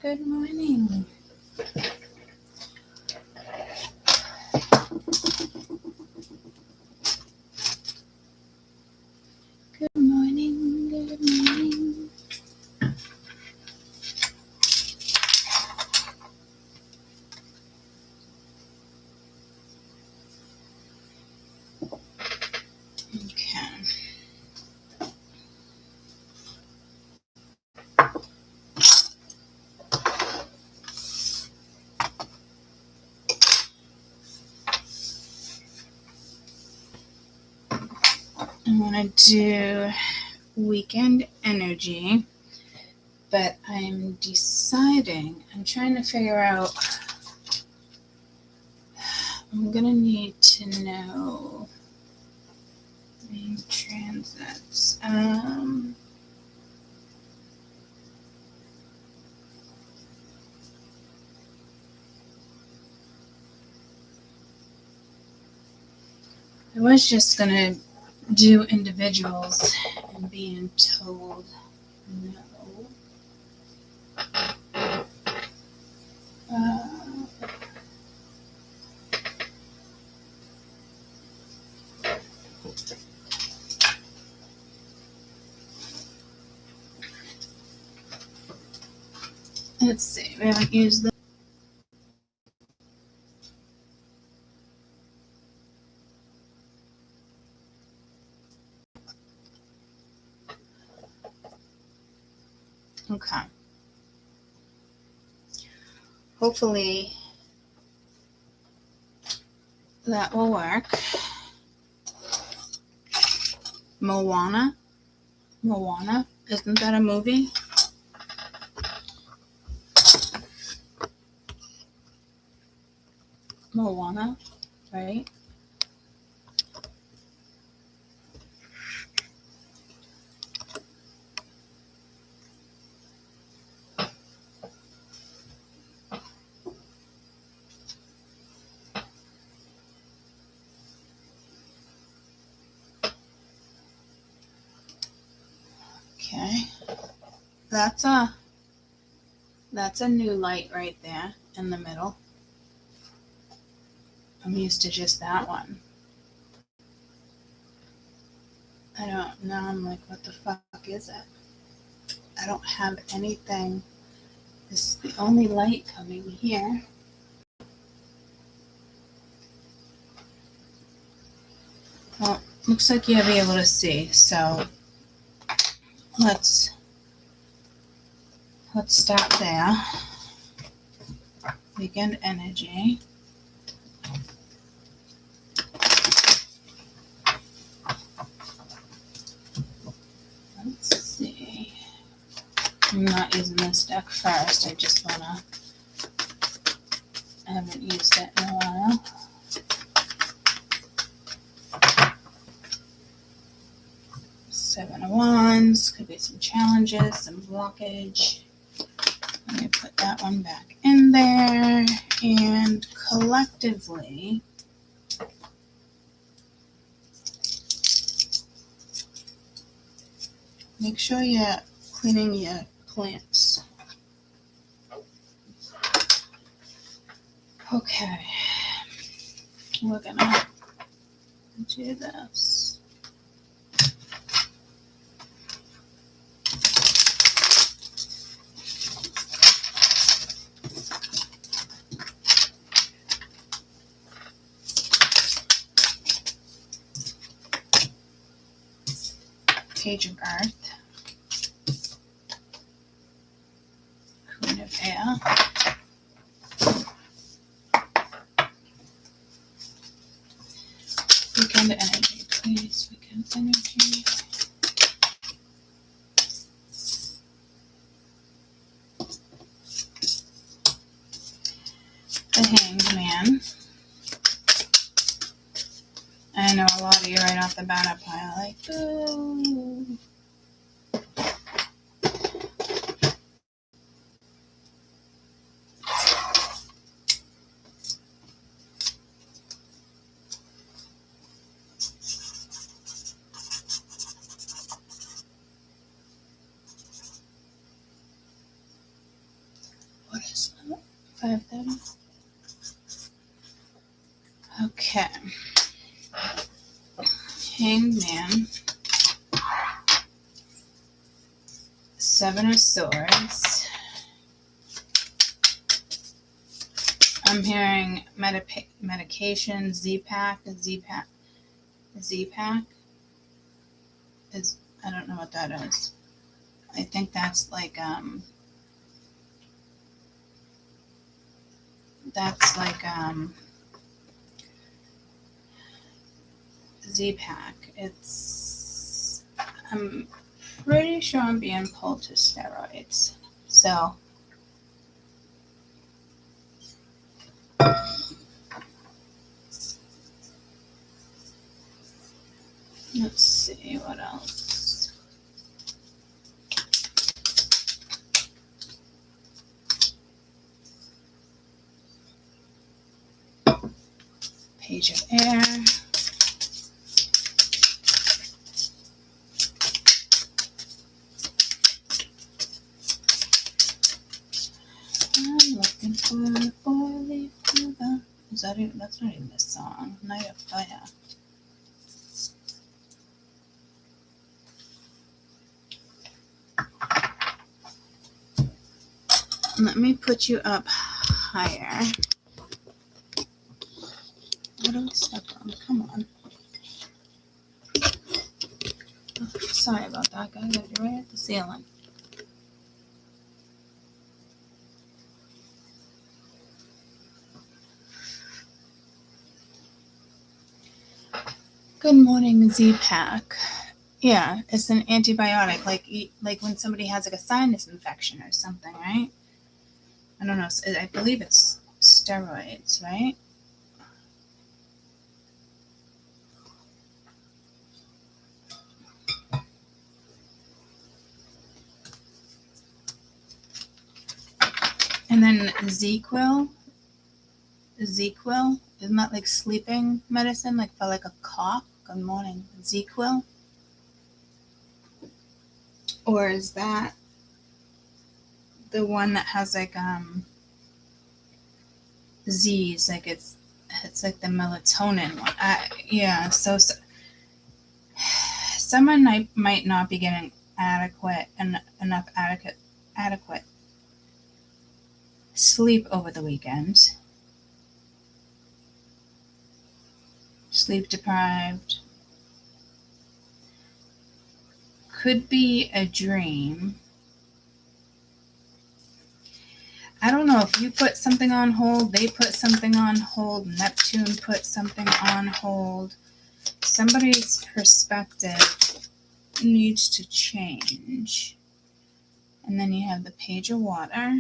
Good morning. Good morning. Good morning. Okay. I want to do weekend energy, but I'm deciding, I'm trying to figure out, I'm going to need to know main transits. I was just going to do individuals and being told no. Let's see, we haven't used the okay. Hopefully that will work. Moana, isn't that a movie? Moana, right? Okay, that's a new light right there in the middle. I'm used to just that one. I don't know, I'm like, what the fuck is it? I don't have anything. This is the only light coming here. Well, looks like you'll be able to see, so let's start there. Weekend energy. Let's see. I'm not using this deck first. I haven't used it in a while. Seven of Wands. Could be some challenges, some blockage. Let me put that one back in there. And collectively, make sure you're cleaning your plants. Okay, we're gonna do this. Page of Earth. Queen of Air. Weekend energy, please. Weekend energy. The Hanged Man. I know a lot of you right off the bat are probably like, ooh. 5:30. Okay. Hangman. 7 of Swords. I'm hearing medication, Z-Pack is, I don't know what that is. I think that's like, Z-Pack. I'm pretty sure I'm being pulled to steroids. So, let's see what else. Page of Air. I'm looking for a four-leaf clover. Is that even? That's not even a song. Night of Fire. Let me put you up higher. What do we step on? Come on. Oh, sorry about that, guys. I got you right at the ceiling. Good morning, Z-Pack. Yeah, it's an antibiotic, like when somebody has like a sinus infection or something, right? I don't know. I believe it's steroids, right? And then ZQuil, isn't that like sleeping medicine, like for like a cough? Good morning, ZQuil. Or is that the one that has like Z's, like it's like the melatonin one? Yeah. So someone might not be getting enough adequate sleep over the weekend. Sleep deprived. Could be a dream. I don't know if you put something on hold, they put something on hold, Neptune put something on hold. Somebody's perspective needs to change. And then you have the Page of Water.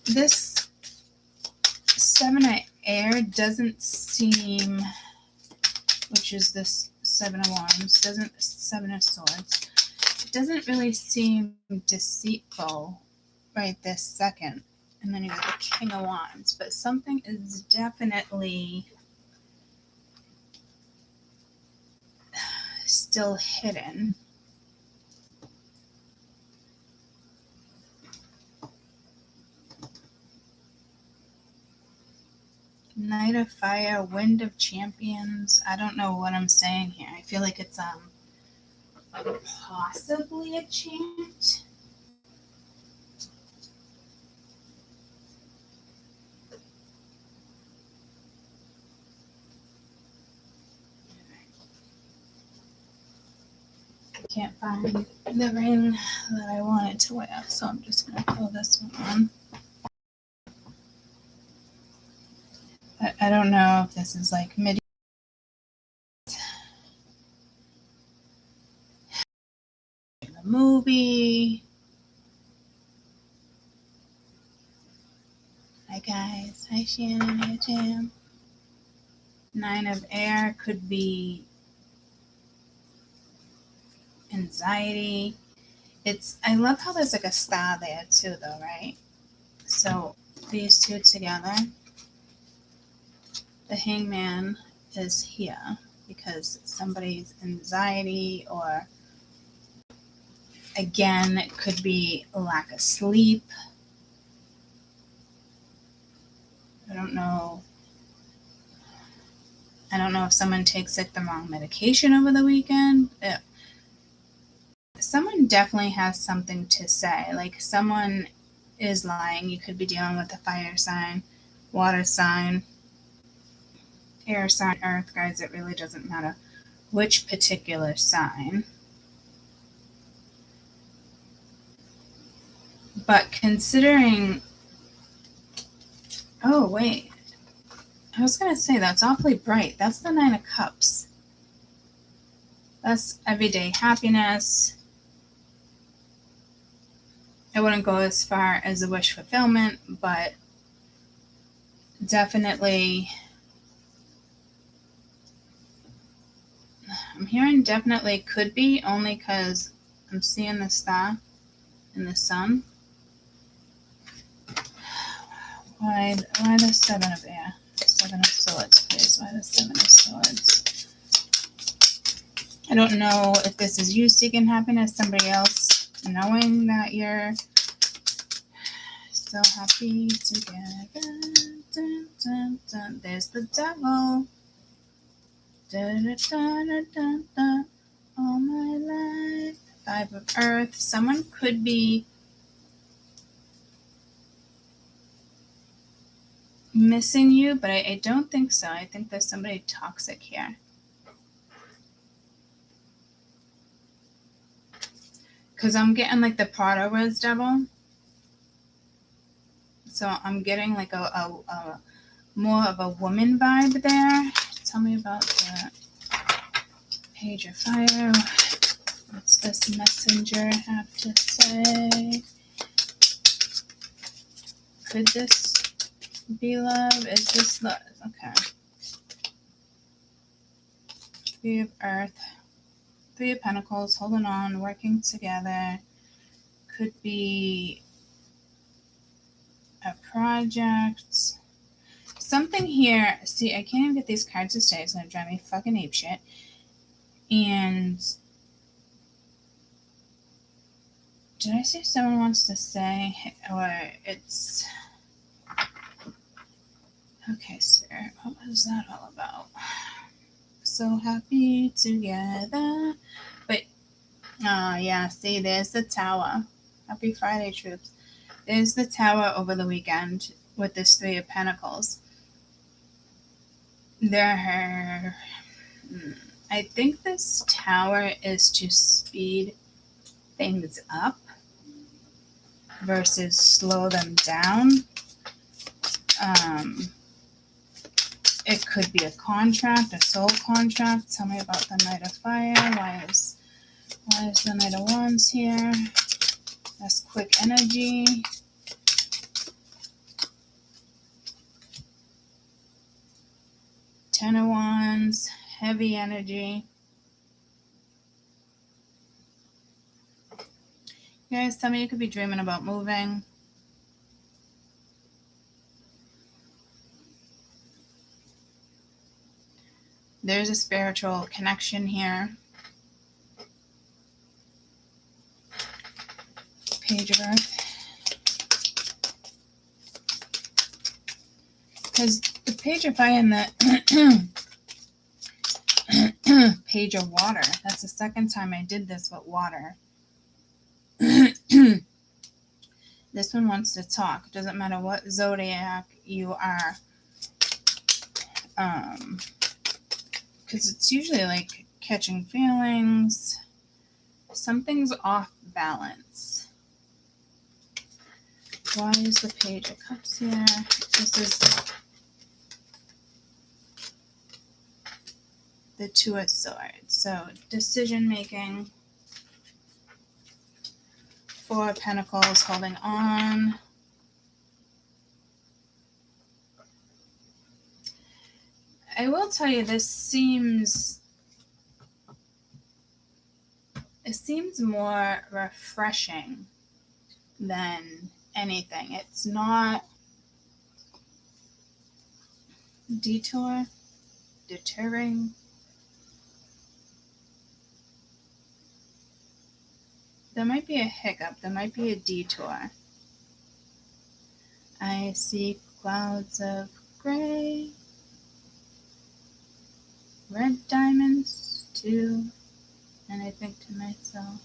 This 7 of Air doesn't seem, which is this 7 of Wands, 7 of Swords, it doesn't really seem deceitful right this second. And then you got the King of Wands, but something is definitely still hidden. Knight of Fire, Wind of Champions. I don't know what I'm saying here. I feel like it's possibly a chant. I can't find the ring that I wanted to wear, so I'm just going to pull this one on. I don't know if this is like midi. The movie. Hi guys. Hi Shannon. Hi Jam. 9 of Air could be anxiety. I love how there's like a star there too though, right? So these two together. The Hangman is here because somebody's anxiety, or again, it could be a lack of sleep. don't know. I don't know if someone takes like the wrong medication over the weekend. Someone definitely has something to say. Like someone is lying. You could be dealing with a fire sign, water sign, air sign, earth, guys. It really doesn't matter which particular sign. But considering, oh wait, I was going to say that's awfully bright. That's the 9 of Cups. That's everyday happiness. I wouldn't go as far as a wish fulfillment, but definitely, I'm hearing definitely could be, only because I'm seeing the star and the sun. Why the 7 of air? 7 of swords, please. Why the 7 of swords? I don't know if this is you seeking happiness, somebody else knowing that you're so happy together. Dun, dun, dun. There's the devil. Dun, dun, dun, dun, dun. All my life. 5 of earth. Someone could be missing you, but I don't think so. I think there's somebody toxic here. Because I'm getting like the Prada Rose Devil. So I'm getting like a more of a woman vibe there. Tell me about the Page of Fire. What's this messenger have to say? Could this be love? Is this love? Okay. 3 of earth. 3 of pentacles, holding on, working together. Could be a project. Something here. See, I can't even get these cards to stay. It's going to drive me fucking apeshit. And did I say someone wants to say? Or it's... Okay, sir. What was that all about? So happy together. But, oh, yeah. See, there's the Tower. Happy Friday, troops. There's the Tower over the weekend with this 3 of Pentacles. I think this Tower is to speed things up versus slow them down. It could be a contract, a soul contract. Tell me about the Knight of Fire. Why is the Knight of Wands here? That's quick energy. Ten of Wands, heavy energy. You guys, tell me you could be dreaming about moving. There's a spiritual connection here. Page of Earth. Because the Page of Fire and the Page of Water. That's the second time I did this with water. This one wants to talk. Doesn't matter what zodiac you are. Because it's usually like catching feelings. Something's off balance. Why is the Page of Cups here? This is the 2 of Swords. So decision making. 4 of Pentacles, holding on. I will tell you, it seems more refreshing than anything. It's not deterring. There might be a hiccup. There might be a detour. I see clouds of gray. Red diamonds too. And I think to myself,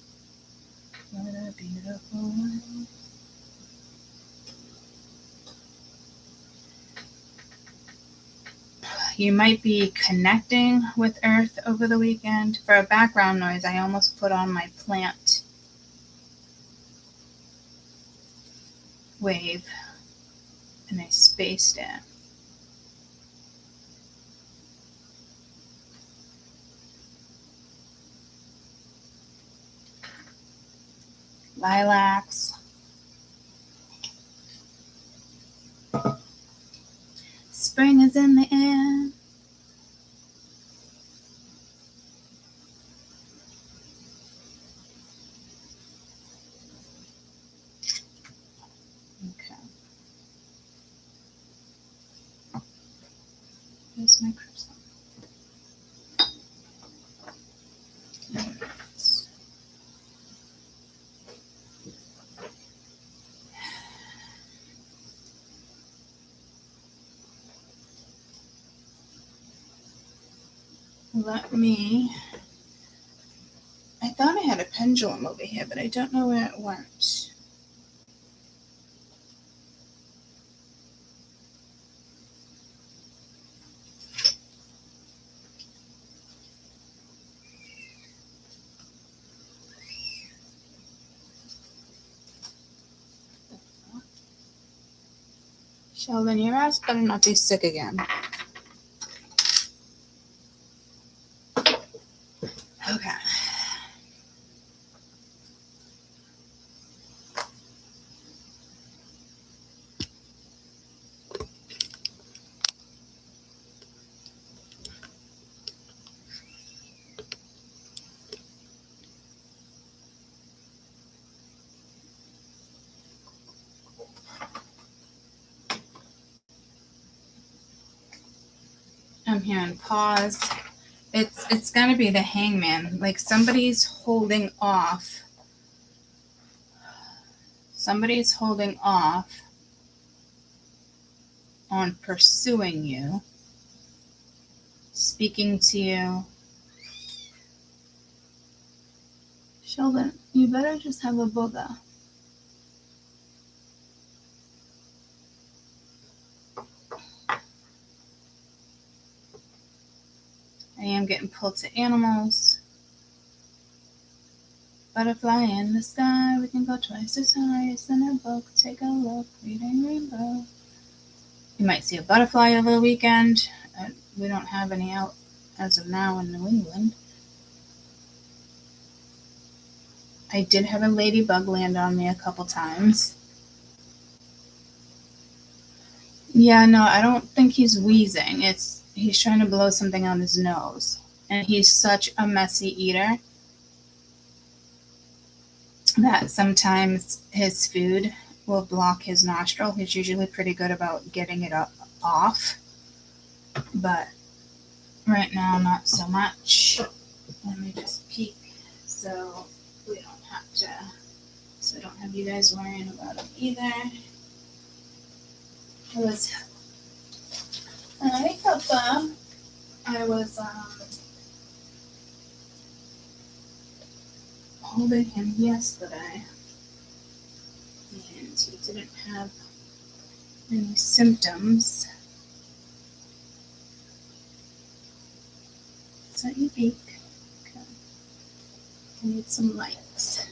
what a beautiful world. You might be connecting with Earth over the weekend. For a background noise, I almost put on my plant wave and I spaced it. Lilacs. Spring is in the air. Okay. Here's my crystal. I thought I had a pendulum over here, but I don't know where it went. Sheldon, your ass better not be sick again. Okay. I'm hearing pause. It's gonna be the hangman. Like somebody's holding off. Somebody's holding off on pursuing you, speaking to you. Sheldon, you better just have a booger. I am getting pulled to animals. Butterfly in the sky, we can go twice as high as in a book. Take a look, reading rainbow. You might see a butterfly over the weekend. We don't have any out as of now in New England. I did have a ladybug land on me a couple times. Yeah, no, I don't think he's wheezing. He's trying to blow something on his nose. And he's such a messy eater that sometimes his food will block his nostril. He's usually pretty good about getting it off. But right now, not so much. Let me just peek so we don't have to, so I don't have you guys worrying about him either. I was holding him yesterday, and he didn't have any symptoms. Is that your beak? Okay. I need some lights.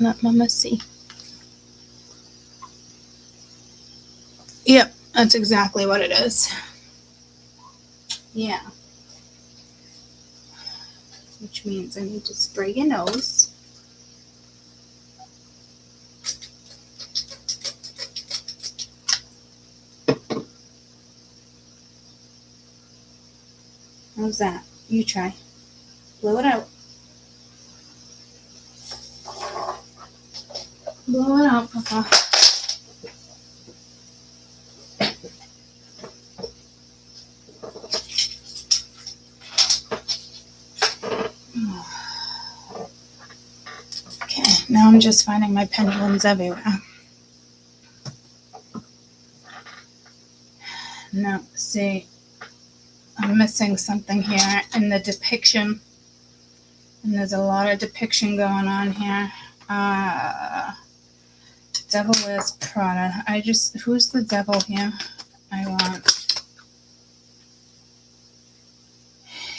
Let Mama see. Yep, that's exactly what it is. Yeah. Which means I need to spray your nose. How's that? You try. Blow it out. Blow it out, Papa. Okay, now I'm just finding my pendulums everywhere. see. I'm missing something here in the depiction. And there's a lot of depiction going on here. Devil Wears Prada. Who's the devil here? I want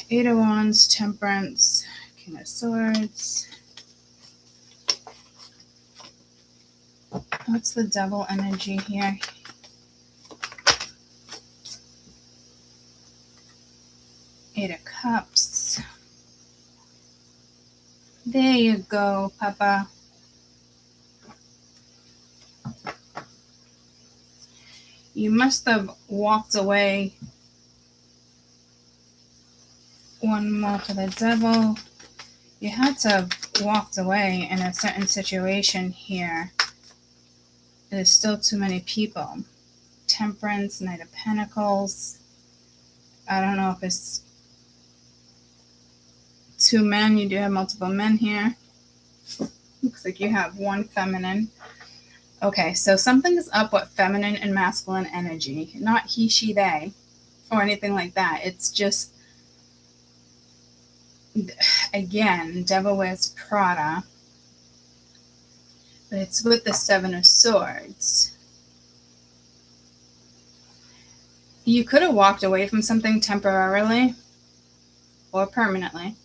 Eight of Wands, Temperance, King of Swords. What's the devil energy here? Eight of Cups. There you go, Papa. You must have walked away. One more for the devil. You had to have walked away in a certain situation here. There's still too many people. Temperance, Knight of Pentacles. I don't know if it's two men. You do have multiple men here. Looks like you have one feminine. Okay, so something is up with feminine and masculine energy. Not he, she, they, or anything like that. It's just, again, Devil Wears Prada. But it's with the Seven of Swords. You could have walked away from something temporarily or permanently.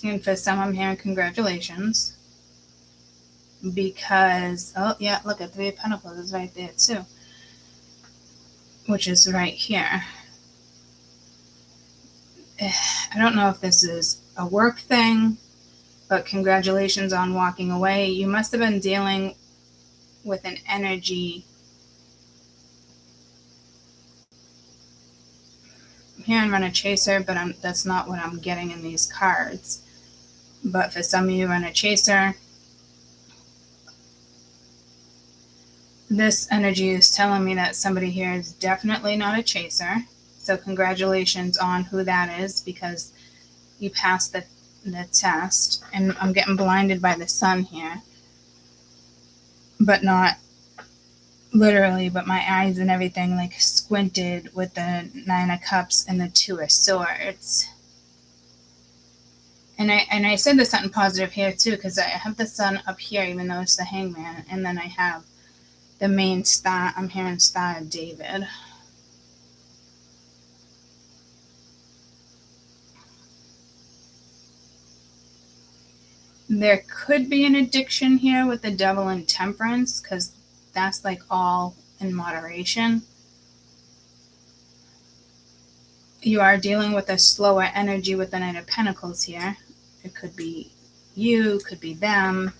And for some, I'm hearing congratulations. Because, oh yeah, look at Three of Pentacles is right there too. Which is right here. I don't know if this is a work thing, but congratulations on walking away. You must have been dealing with an energy. I'm hearing Run a Chaser, but that's not what I'm getting in these cards. But for some of you, Run a Chaser. This energy is telling me that somebody here is definitely not a chaser. So congratulations on who that is, because you passed the test. And I'm getting blinded by the sun here. But not literally, but my eyes and everything like squinted with the Nine of Cups and the Two of Swords. And I said there's something positive here too, because I have the sun up here, even though it's the Hangman. And then I have the main star. I'm hearing Star of David. There could be an addiction here with the Devil and Temperance, because that's like all in moderation. You are dealing with a slower energy with the Knight of Pentacles here. It could be you, could be them.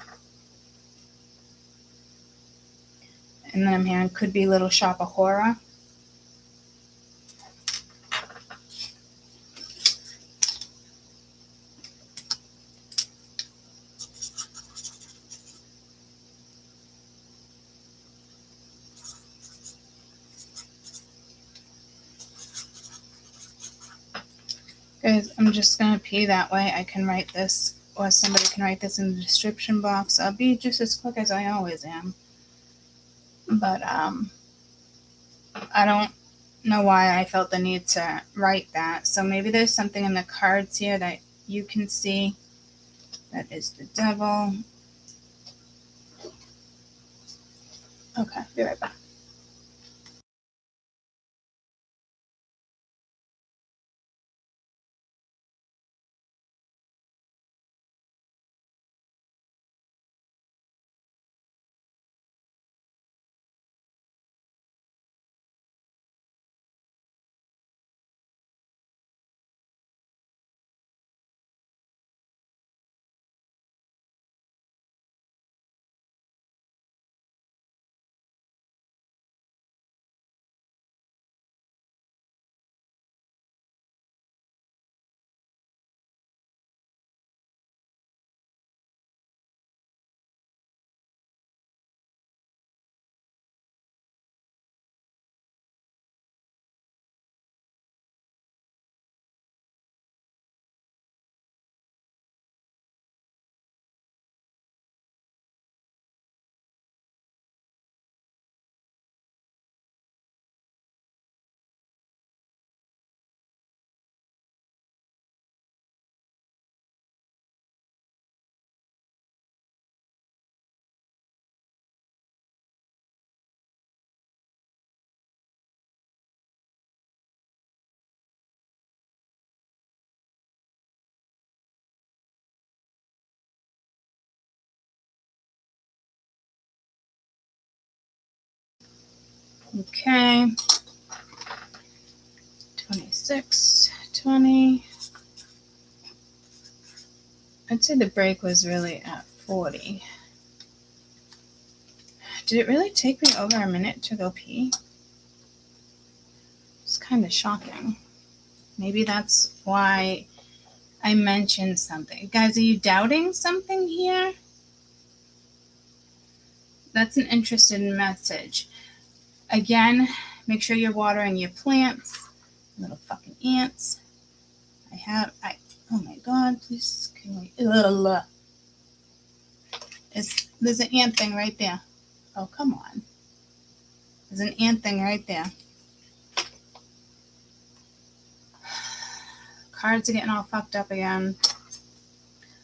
And then I'm hearing could be Little Shop of Horror. Guys, I'm just going to pee that way. I can write this, or somebody can write this in the description box. I'll be just as quick as I always am. But I don't know why I felt the need to write that. So maybe there's something in the cards here that you can see. That is the Devil. Okay, be right back. Okay. 26, 20. I'd say the break was really at 40. Did it really take me over a minute to go pee? It's kind of shocking. Maybe that's why I mentioned something. Guys, are you doubting something here? That's an interesting message. Again, make sure you're watering your plants. Little fucking ants. Oh my God, please, can we, there's an ant thing right there. Oh, come on. There's an ant thing right there. Cards are getting all fucked up again.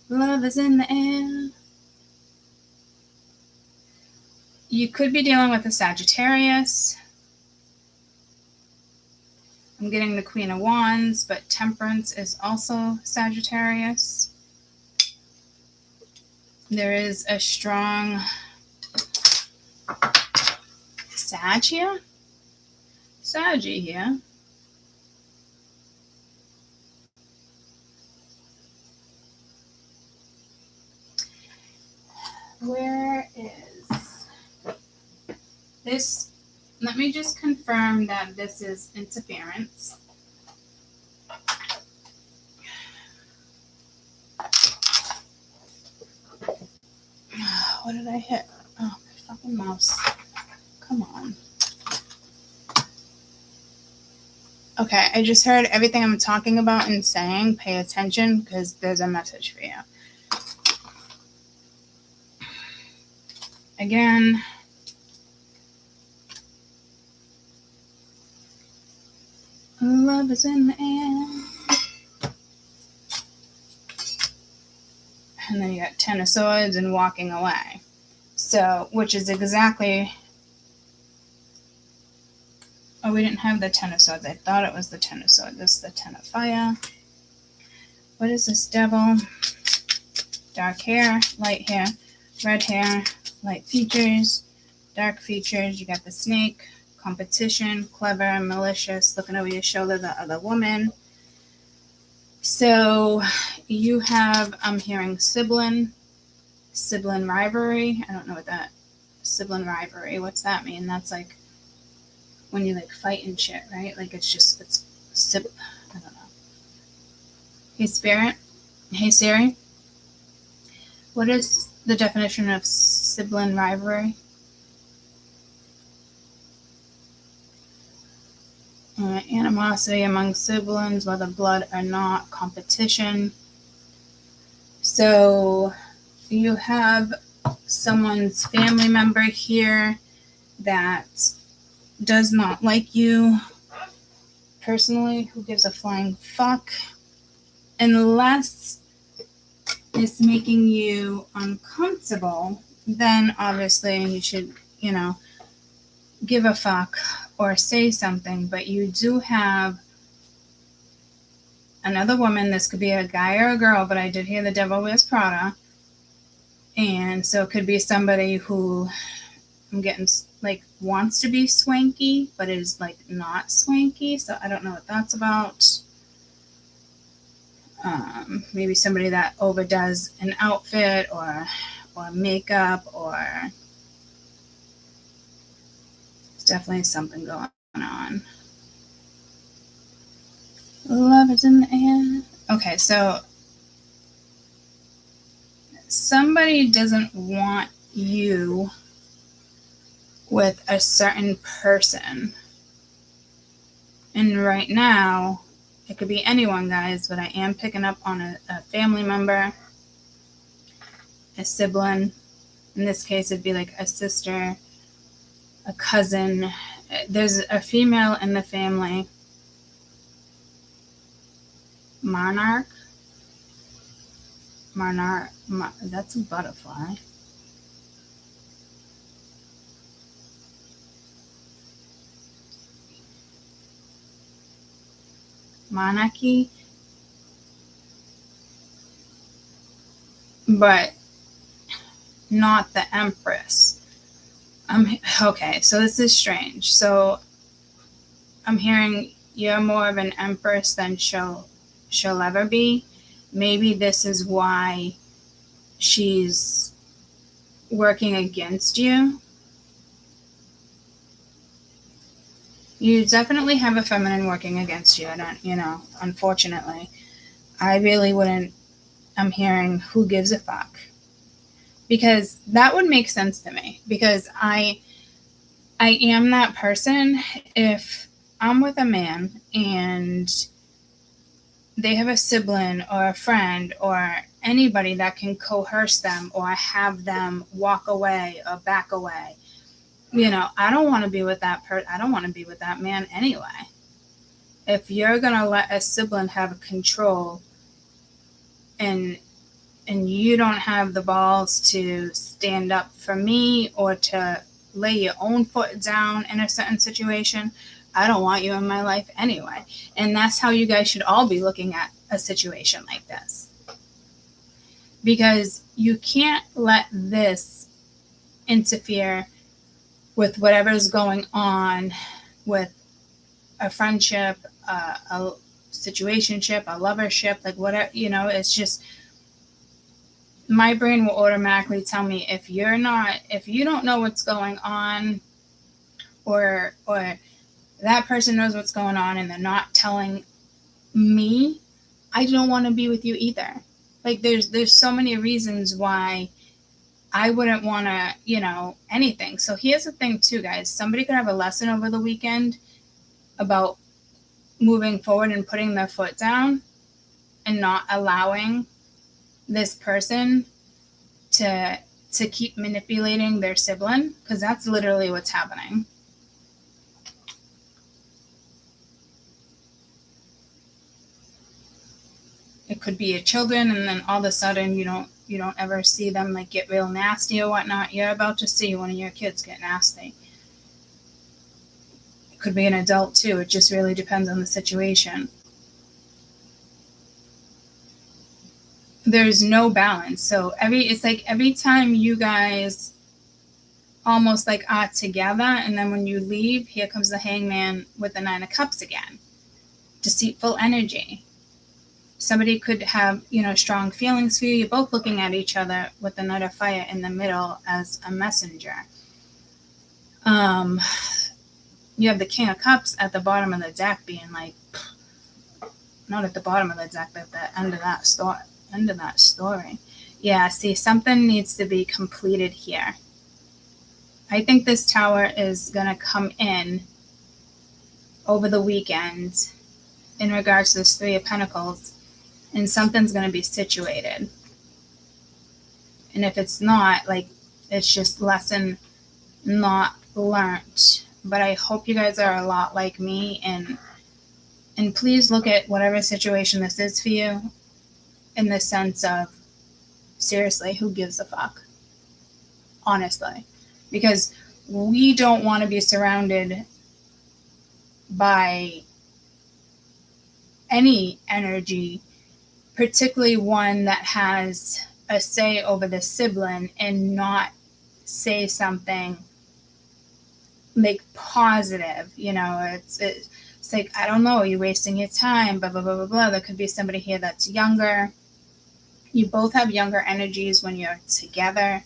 Love is in the air. You could be dealing with a Sagittarius. I'm getting the Queen of Wands, but Temperance is also Sagittarius. There is a strong Saggy here. Where is this? Let me just confirm that this is interference. What did I hit? Oh, my fucking mouse. Come on. Okay, I just heard everything I'm talking about and saying. Pay attention because there's a message for you. Again, love is in the air. And then you got Ten of Swords and walking away. So, which is exactly... Oh, we didn't have the Ten of Swords. I thought it was the Ten of Swords. This is the Ten of Fire. What is this devil? Dark hair, light hair, red hair, light features, dark features. You got the snake, competition, clever, malicious, looking over your shoulder, the other woman. So you have, I'm hearing sibling rivalry. I don't know what that, sibling rivalry, what's that mean? That's like when you like fight and shit, right? Like it's I don't know. Hey Spirit, hey Siri, what is the definition of sibling rivalry? Animosity among siblings, whether blood or not, competition. So you have someone's family member here that does not like you personally, who gives a flying fuck, unless it's making you uncomfortable, then obviously you should, give a fuck or say something. But you do have another woman. This could be a guy or a girl, but I did hear the devil wears Prada. And so it could be somebody who I'm getting like wants to be swanky, but is like not swanky. So I don't know what that's about. Maybe somebody that overdoes an outfit or makeup, or there's definitely something going on. Love is in the air. Okay, so somebody doesn't want you with a certain person. And right now, it could be anyone, guys, but I am picking up on a family member, a sibling. In this case, it'd be like a sister, a cousin. There's a female in the family. Monarch, that's a butterfly. Monarchy, but not the Empress. Okay, so this is strange. So I'm hearing you're more of an empress than she'll ever be. Maybe this is why she's working against you. You definitely have a feminine working against you. I don't, unfortunately. I really wouldn't. I'm hearing who gives a fuck. Because that would make sense to me. Because I am that person. If I'm with a man and they have a sibling or a friend or anybody that can coerce them or have them walk away or back away, I don't want to be with that I don't want to be with that man anyway. If you're going to let a sibling have control and you don't have the balls to stand up for me or to lay your own foot down in a certain situation, I don't want you in my life anyway. And that's how you guys should all be looking at a situation like this. Because you can't let this interfere with whatever's going on with a friendship, a situationship, a lovership, like whatever, it's just, my brain will automatically tell me if you don't know what's going on or that person knows what's going on and they're not telling me, I don't want to be with you either. Like there's so many reasons why I wouldn't want to, anything. So here's the thing too, guys. Somebody could have a lesson over the weekend about moving forward and putting their foot down and not allowing this person to keep manipulating their sibling, because that's literally what's happening. It could be your children, and then all of a sudden you don't ever see them like get real nasty or whatnot. You're about to see one of your kids get nasty. It could be an adult too. It just really depends on the situation. There's no balance. So it's like every time you guys almost like are together, and then when you leave, here comes the hangman with the 9 of Cups again. Deceitful energy. Somebody could have, strong feelings for you. You're both looking at each other with the Knight of Fire in the middle as a messenger. You have the King of Cups at the bottom of the deck being like, not at the bottom of the deck, but at the end of that story. Yeah, see, something needs to be completed here. I think this tower is going to come in over the weekend in regards to this 3 of Pentacles, and something's going to be situated. And if it's not, it's just lesson not learnt. But I hope you guys are a lot like me, and please look at whatever situation this is for you in the sense of, seriously, who gives a fuck? Honestly. Because we don't want to be surrounded by any energy, particularly one that has a say over the sibling, and not say something like positive. It's like, I don't know, you're wasting your time, blah, blah, blah, blah, blah. There could be somebody here that's younger. You both have younger energies when you're together.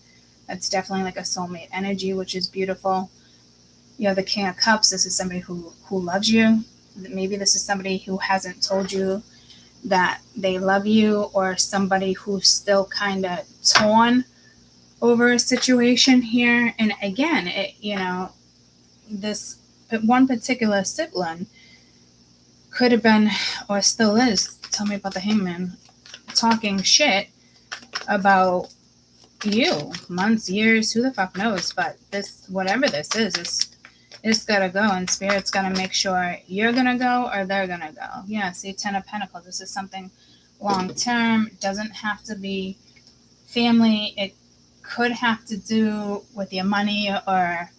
That's definitely like a soulmate energy, which is beautiful. You have the King of Cups. This is somebody who loves you. Maybe this is somebody who hasn't told you that they love you, or somebody who's still kind of torn over a situation here. And again, this one particular sibling could have been, or still is, tell me about the Hangman, talking shit about you, months, years, who the fuck knows. But this, whatever this is, it's gotta go, and Spirit's gotta make sure you're gonna go or they're gonna go. Yeah, see, 10 of Pentacles. This is something long term. It doesn't have to be family. It could have to do with your money or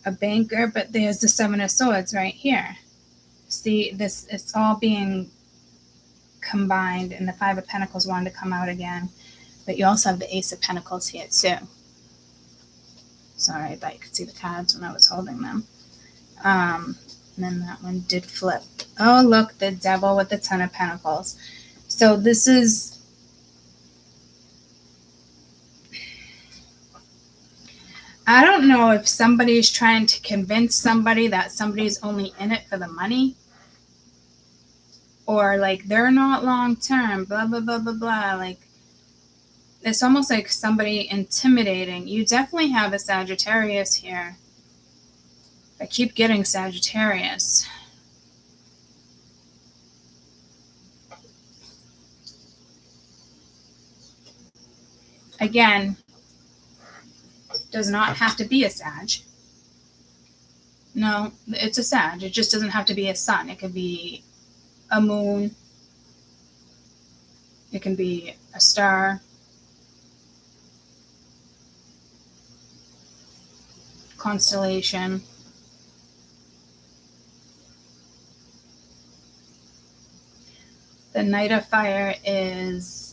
a banker, but there's the 7 of Swords right here. See, this, it's all being combined, and the 5 of Pentacles wanted to come out again. But you also have the Ace of Pentacles here too. Sorry, I thought you could see the cards when I was holding them. And then that one did flip. Oh, look, the Devil with the Ten of Pentacles. So this is... I don't know if somebody's trying to convince somebody that somebody's only in it for the money. Or like they're not long term, blah, blah, blah, blah, blah. Like it's almost like somebody intimidating. You definitely have a Sagittarius here. I keep getting Sagittarius. Again, does not have to be a Sag. No, it's a Sag. It just doesn't have to be a sun. It could be a moon. It can be a star. Constellation. The Knight of Fire is...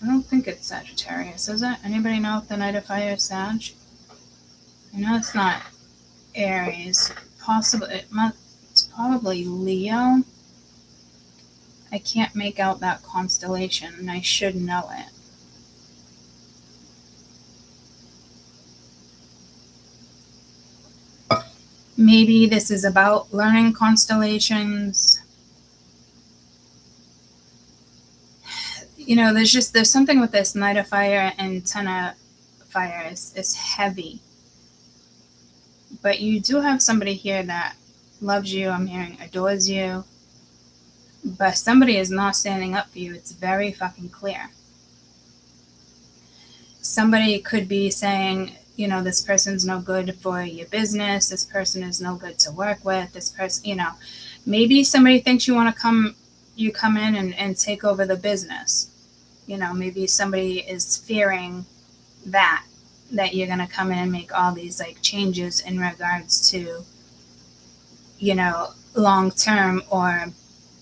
I don't think it's Sagittarius, is it? Anybody know if the Knight of Fire is Sag? I know it's not Aries. It's probably Leo. I can't make out that constellation, and I should know it. Maybe this is about learning constellations. You know, there's something with this Knight of Fire and Ten of Fire. It's heavy. But you do have somebody here that loves you, I'm hearing adores you. But somebody is not standing up for you. It's very fucking clear. Somebody could be saying, you know, this person's no good for your business. This person is no good to work with. This person, you know, maybe somebody thinks you want to come in and take over the business. You know, maybe somebody is fearing that you're going to come in and make all these like changes in regards to, you know, long-term or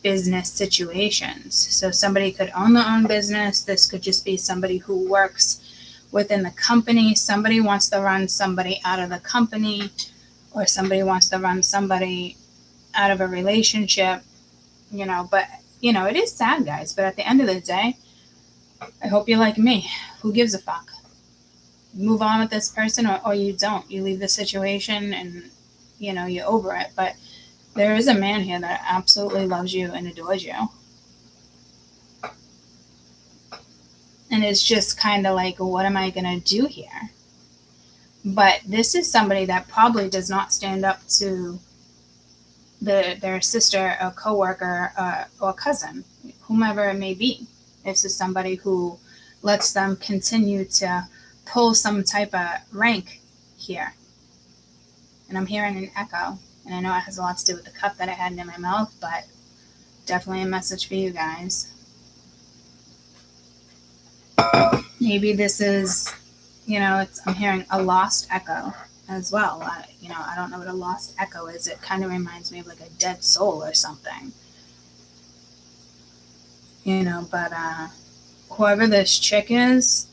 business situations. So somebody could own their own business. This could just be somebody who works within the company. Somebody wants to run somebody out of the company, or somebody wants to run somebody out of a relationship, you know. But, you know, it is sad, guys. But at the end of the day, I hope you're like me. Who gives a fuck? Move on with this person, or you don't. You leave the situation and, you know, you're over it. But there is a man here that absolutely loves you and adores you. And it's just kind of like, what am I going to do here? But this is somebody that probably does not stand up to their sister, a coworker, or cousin, whomever it may be. This is somebody who lets them continue to pull some type of rank here. And I'm hearing an echo. And I know it has a lot to do with the cup that I had in my mouth, but definitely a message for you guys. Maybe this is, you know, I'm hearing a lost echo as well. I don't know what a lost echo is. It kind of reminds me of like a dead soul or something. You know, but whoever this chick is,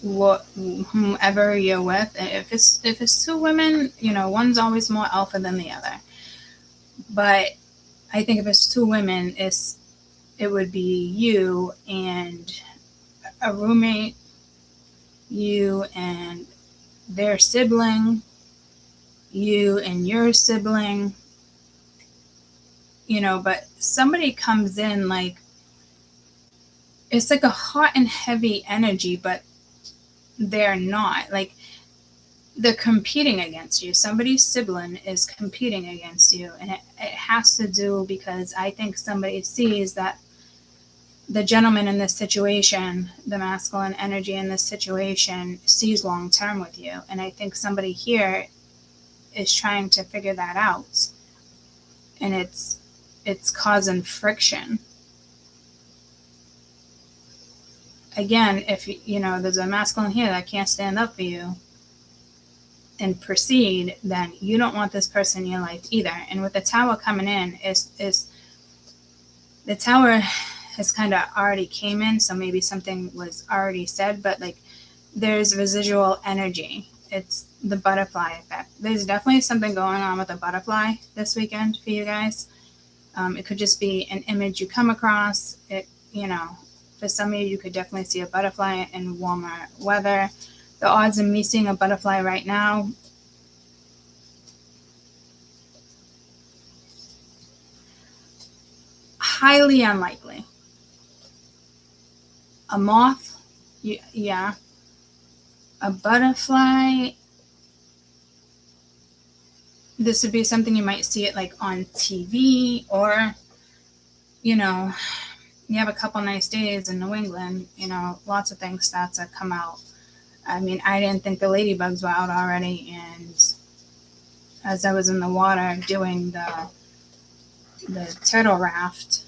whomever you're with, if it's two women, you know, one's always more alpha than the other. But I think if it's two women, it would be you and a roommate, you and their sibling, you and your sibling, you know. But somebody comes in like, it's like a hot and heavy energy, but they're not. Like, they're competing against you. Somebody's sibling is competing against you. And it has to do because I think somebody sees that the gentleman in this situation, the masculine energy in this situation, sees long term with you. And I think somebody here is trying to figure that out. And it's causing friction. Again, if you know there's a masculine here that can't stand up for you and proceed, then you don't want this person in your life either. And with the Tower coming in, is the Tower has kind of already came in, so maybe something was already said, but like there's residual energy. It's the butterfly effect. There's definitely something going on with a butterfly this weekend for you guys. It could just be an image you come across. It, you know, for some of you, you could definitely see a butterfly in warmer weather. The odds of me seeing a butterfly right now, highly unlikely. A moth, yeah. A butterfly, this would be something you might see it like on TV, or, you know, you have a couple nice days in New England, you know, lots of things start to come out. I mean, I didn't think the ladybugs were out already, and as I was in the water doing the turtle raft,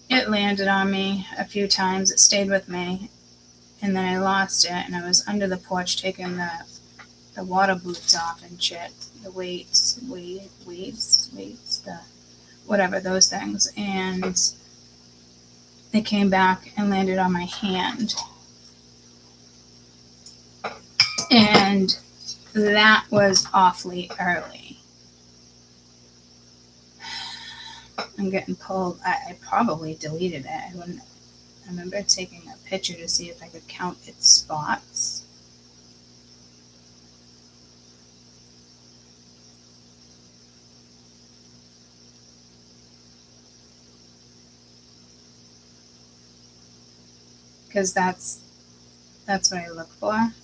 it landed on me a few times. It stayed with me, and then I lost it, and I was under the porch taking the water boots off and shit, the weights, the whatever, those things, and it came back and landed on my hand. And that was awfully early. I'm getting pulled. I probably deleted it. I remember taking a picture to see if I could count its spots. Because that's what I look for.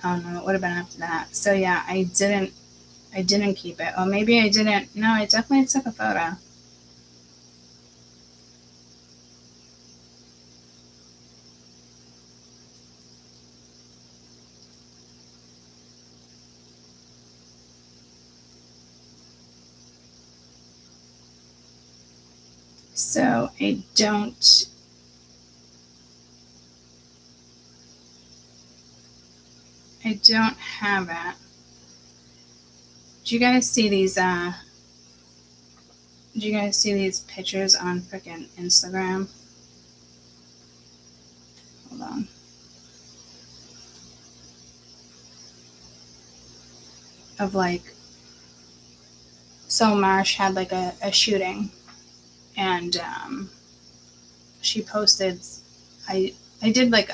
Oh no, it would have been after that. So yeah, I didn't keep it. Or maybe I didn't. No, I definitely took a photo. So I don't have it. Do you guys see these pictures on freaking Instagram? Hold on. Of like, so Marsh had like a shooting, and she posted, I did like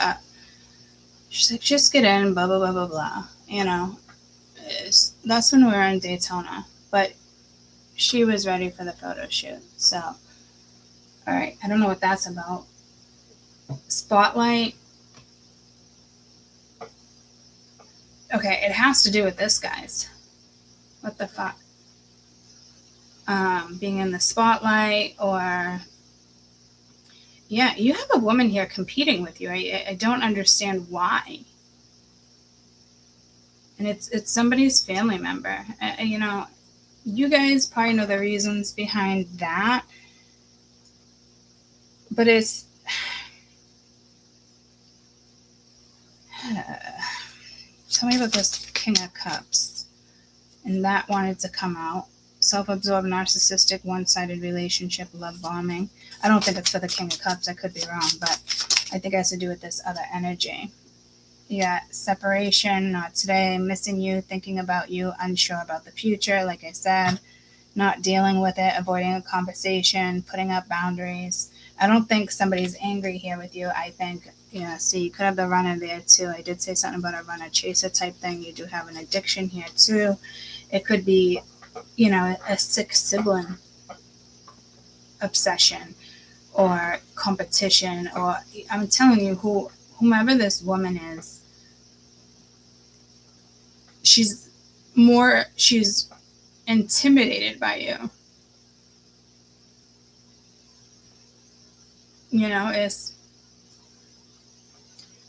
she's like, just get in, blah, blah, blah, blah, blah. You know, that's when we were in Daytona, but she was ready for the photo shoot. So, all right, I don't know what that's about. Spotlight. Okay, it has to do with this, guys. What the fuck? Being in the spotlight, or yeah, you have a woman here competing with you. I don't understand why. And it's somebody's family member. You know, you guys probably know the reasons behind that, but it's tell me about this King of Cups, and that wanted to come out. Self-absorbed, narcissistic, one-sided relationship, love bombing. I don't think it's for the King of Cups. I could be wrong, but I think it has to do with this other energy. Yeah, separation, not today, missing you, thinking about you, unsure about the future, like I said, not dealing with it, avoiding a conversation, putting up boundaries. I don't think somebody's angry here with you. I think, yeah, see, you could have the runner there too. I did say something about a runner-chaser type thing. You do have an addiction here too. It could be, you know, a sick sibling obsession or competition, or I'm telling you, whomever this woman is, she's intimidated by you. You know, it's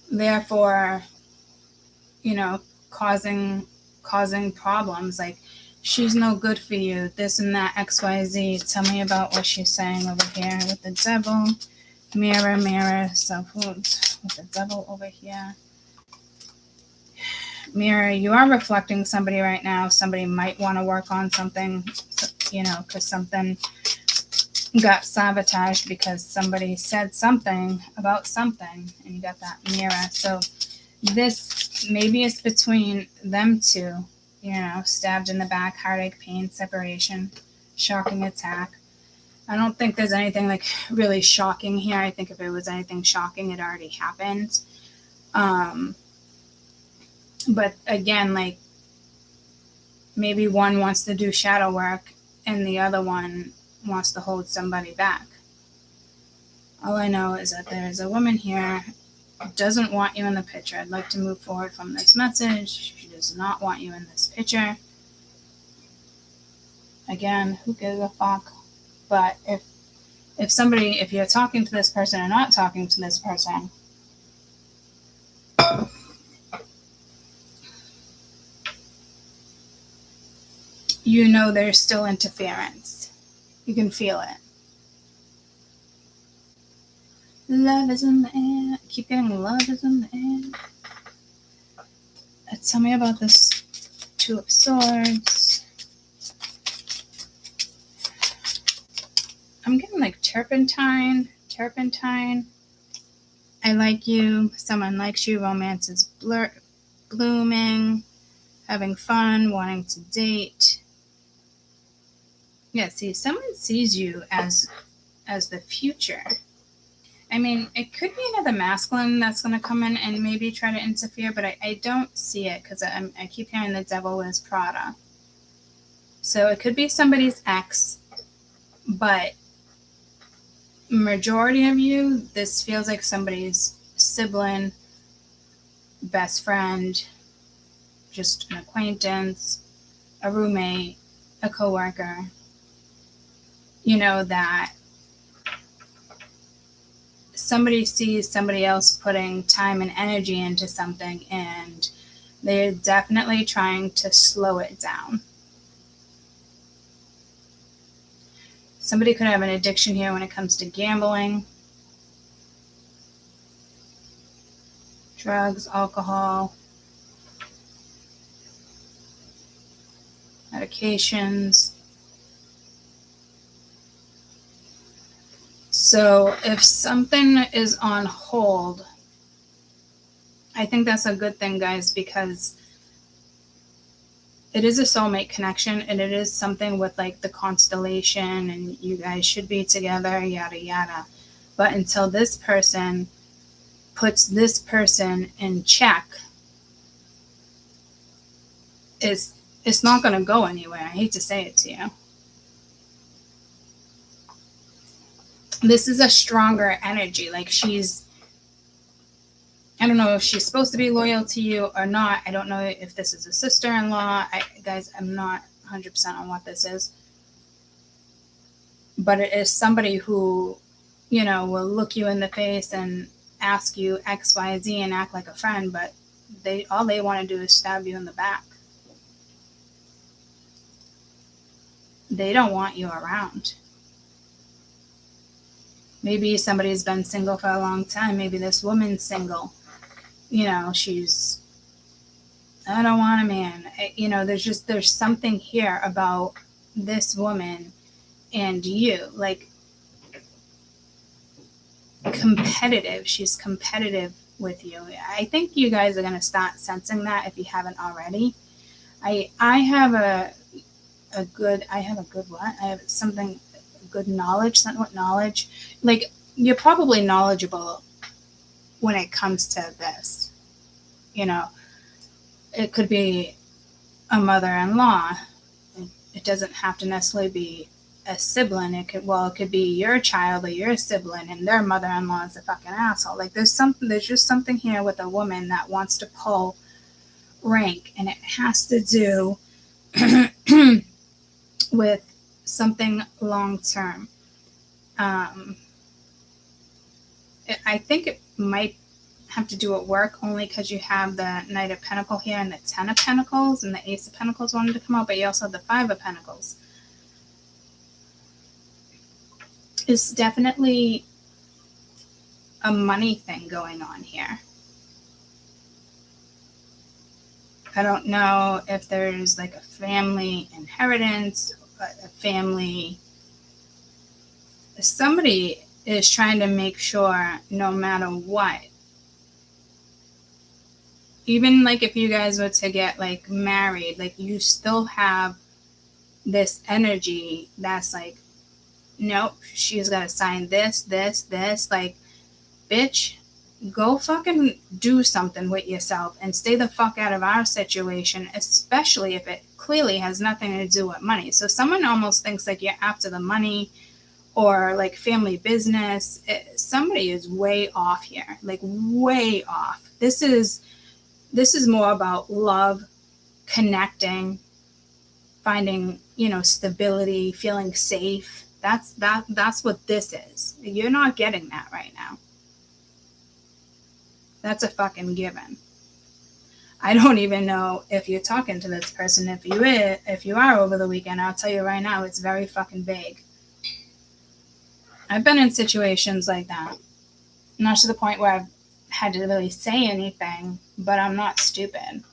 therefore, you know, causing problems. Like, she's no good for you, this and that, XYZ. Tell me about what she's saying over here with the devil. Mirror, mirror, self-food with the devil over here. Mirror, you are reflecting somebody right now. Somebody might want to work on something, you know, because something got sabotaged because somebody said something about something, and you got that mirror. So this maybe it's between them two, stabbed in the back, heartache, pain, separation, shocking attack. I don't think there's anything like really shocking here. I think if it was anything shocking, it already happened. But again, like maybe one wants to do shadow work and the other one wants to hold somebody back. All I know is that there is a woman here who doesn't want you in the picture. I'd like to move forward from this message. She does not want you in this picture. Again, who gives a fuck? But if you're talking to this person or not talking to this person, there's still interference. You can feel it. Love is in the air. I keep getting love is in the air. Tell me about this Two of Swords. I'm getting like turpentine. I like you. Someone likes you. Romance is blooming. Having fun. Wanting to date. Yeah, see, someone sees you as the future. I mean, it could be another masculine that's going to come in and maybe try to interfere, but I don't see it because I keep hearing the devil wears Prada. So it could be somebody's ex, but majority of you, this feels like somebody's sibling, best friend, just an acquaintance, a roommate, a coworker, that somebody sees somebody else putting time and energy into something and they're definitely trying to slow it down. Somebody could have an addiction here when it comes to gambling, drugs, alcohol, medications. So if something is on hold, I think that's a good thing, guys, because it is a soulmate connection and it is something with like the constellation and you guys should be together, yada, yada. But until this person puts this person in check, it's not going to go anywhere. I hate to say it to you. This is a stronger energy. Like I don't know if she's supposed to be loyal to you or not. I don't know if this is a sister-in-law. Guys, I'm not 100% on what this is. But it is somebody who, will look you in the face and ask you X, Y, Z and act like a friend, but all they want to do is stab you in the back. They don't want you around. Maybe somebody's been single for a long time. Maybe this woman's single. She's, I don't want a man. There's something here about this woman and you. Like, competitive. She's competitive with you. I think you guys are going to start sensing that if you haven't already. I have a good knowledge. Like, you're probably knowledgeable when it comes to this. It could be a mother-in-law. It doesn't have to necessarily be a sibling. It could be your child or your sibling and their mother-in-law is a fucking asshole. Like, there's just something here with a woman that wants to pull rank, and it has to do with something long-term. I think it might have to do at work only because you have the Knight of Pentacles here and the Ten of Pentacles and the Ace of Pentacles wanted to come out, but you also have the Five of Pentacles. It's definitely a money thing going on here. I don't know if there's like a family inheritance, a family somebody is trying to make sure no matter what, even like if you guys were to get like married, like you still have this energy that's like, nope, she's got to sign this. Like, bitch, go fucking do something with yourself and stay the fuck out of our situation, especially if it clearly has nothing to do with money. So someone almost thinks like you're after the money or like family business. Somebody is way off here, like way off. This is more about love, connecting, finding, stability, feeling safe. That's what this is. You're not getting that right now. That's a fucking given. I don't even know if you're talking to this person. If you are over the weekend, I'll tell you right now, it's very fucking vague. I've been in situations like that. Not to the point where I've had to really say anything, but I'm not stupid.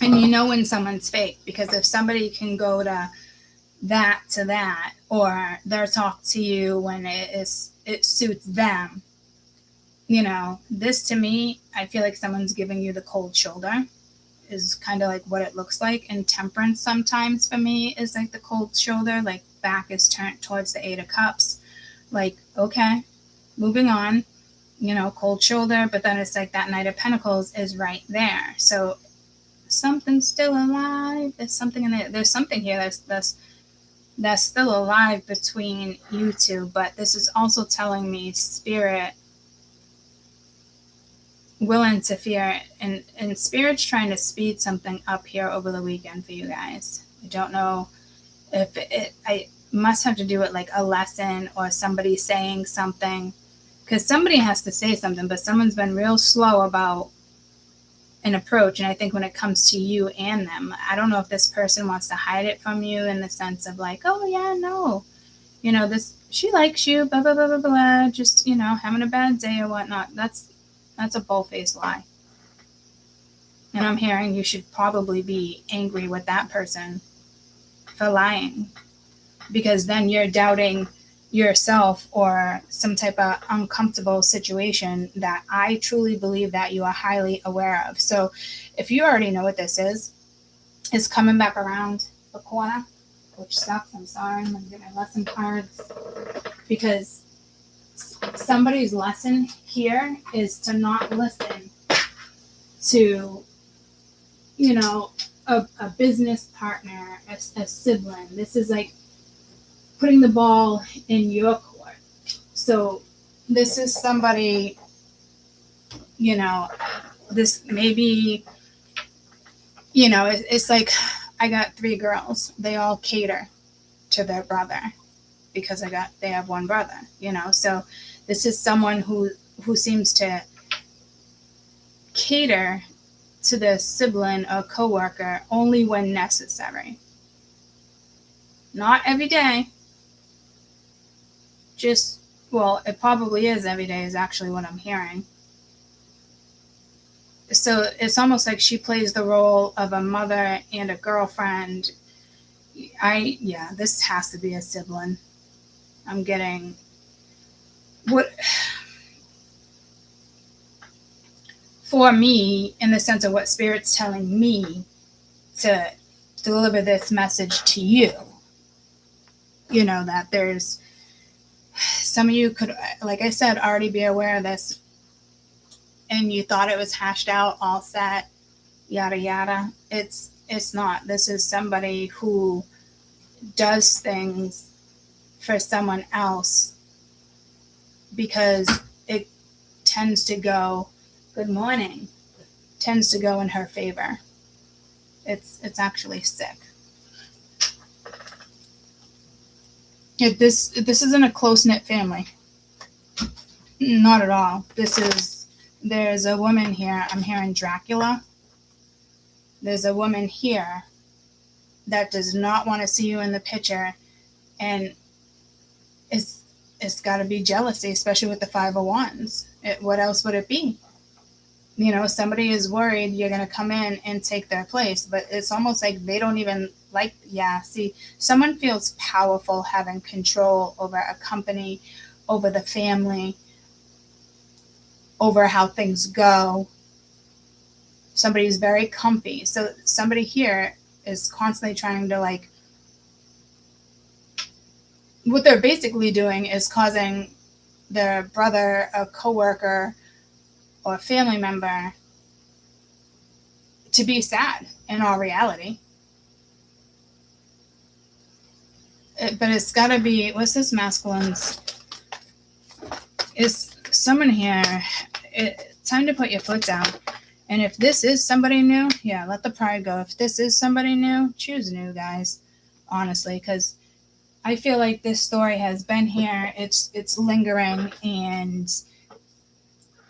And you know when someone's fake, because if somebody can go to that, or they'll talk to you when it suits them, this to me, I feel like someone's giving you the cold shoulder, is kind of like what it looks like. And temperance sometimes for me is like the cold shoulder, like back is turned towards the 8 of Cups, like, okay, moving on, cold shoulder. But then it's like that Knight of Pentacles is right there. So something's still alive. There's something in it. There's something here that's still alive between you two. But this is also telling me Spirit will interfere, and Spirit's trying to speed something up here over the weekend for you guys. I don't know if I must have to do with like a lesson or somebody saying something, because somebody has to say something, but someone's been real slow about an approach. And I think when it comes to you and them, I don't know if this person wants to hide it from you in the sense of like, oh yeah, no, this, she likes you, blah, blah, blah, blah, blah, just, having a bad day or whatnot. That's a bull-faced lie. And I'm hearing you should probably be angry with that person for lying, because then you're doubting yourself or some type of uncomfortable situation that I truly believe that you are highly aware of. So if you already know what this is coming back around the corner, which sucks. I'm sorry. I'm going to get my lesson cards, because somebody's lesson here is to not listen to, a business partner, a sibling. This is like putting the ball in your court. So this is somebody, this maybe, it's like I got 3 girls. They all cater to their brother because they have one brother, So this is someone who seems to cater to the sibling or coworker only when necessary. Not every day. It probably is every day is actually what I'm hearing. So it's almost like she plays the role of a mother and a girlfriend. This has to be a sibling. I'm getting what for me, in the sense of what Spirit's telling me to deliver this message to you, that there's some of you could, like I said, already be aware of this, and you thought it was hashed out, all set, yada yada. It's not. This is somebody who does things for someone else because it tends to go, good morning, tends to go in her favor. It's actually sick. This isn't a close-knit family. Not at all. There's a woman here. I'm hearing Dracula. There's a woman here that does not want to see you in the picture, and it's got to be jealousy, especially with the 5 of Wands. What else would it be? Somebody is worried you're going to come in and take their place, but it's almost like they don't even like, yeah, see, someone feels powerful having control over a company, over the family, over how things go. Somebody's very comfy. So somebody here is constantly trying to, like, what they're basically doing is causing their brother, a coworker, or a family member to be sad in all reality. But it's got to be, what's this masculine's? Is someone here, it's time to put your foot down. And if this is somebody new, yeah, let the pride go. If this is somebody new, choose new, guys. Honestly, because I feel like this story has been here. It's lingering, and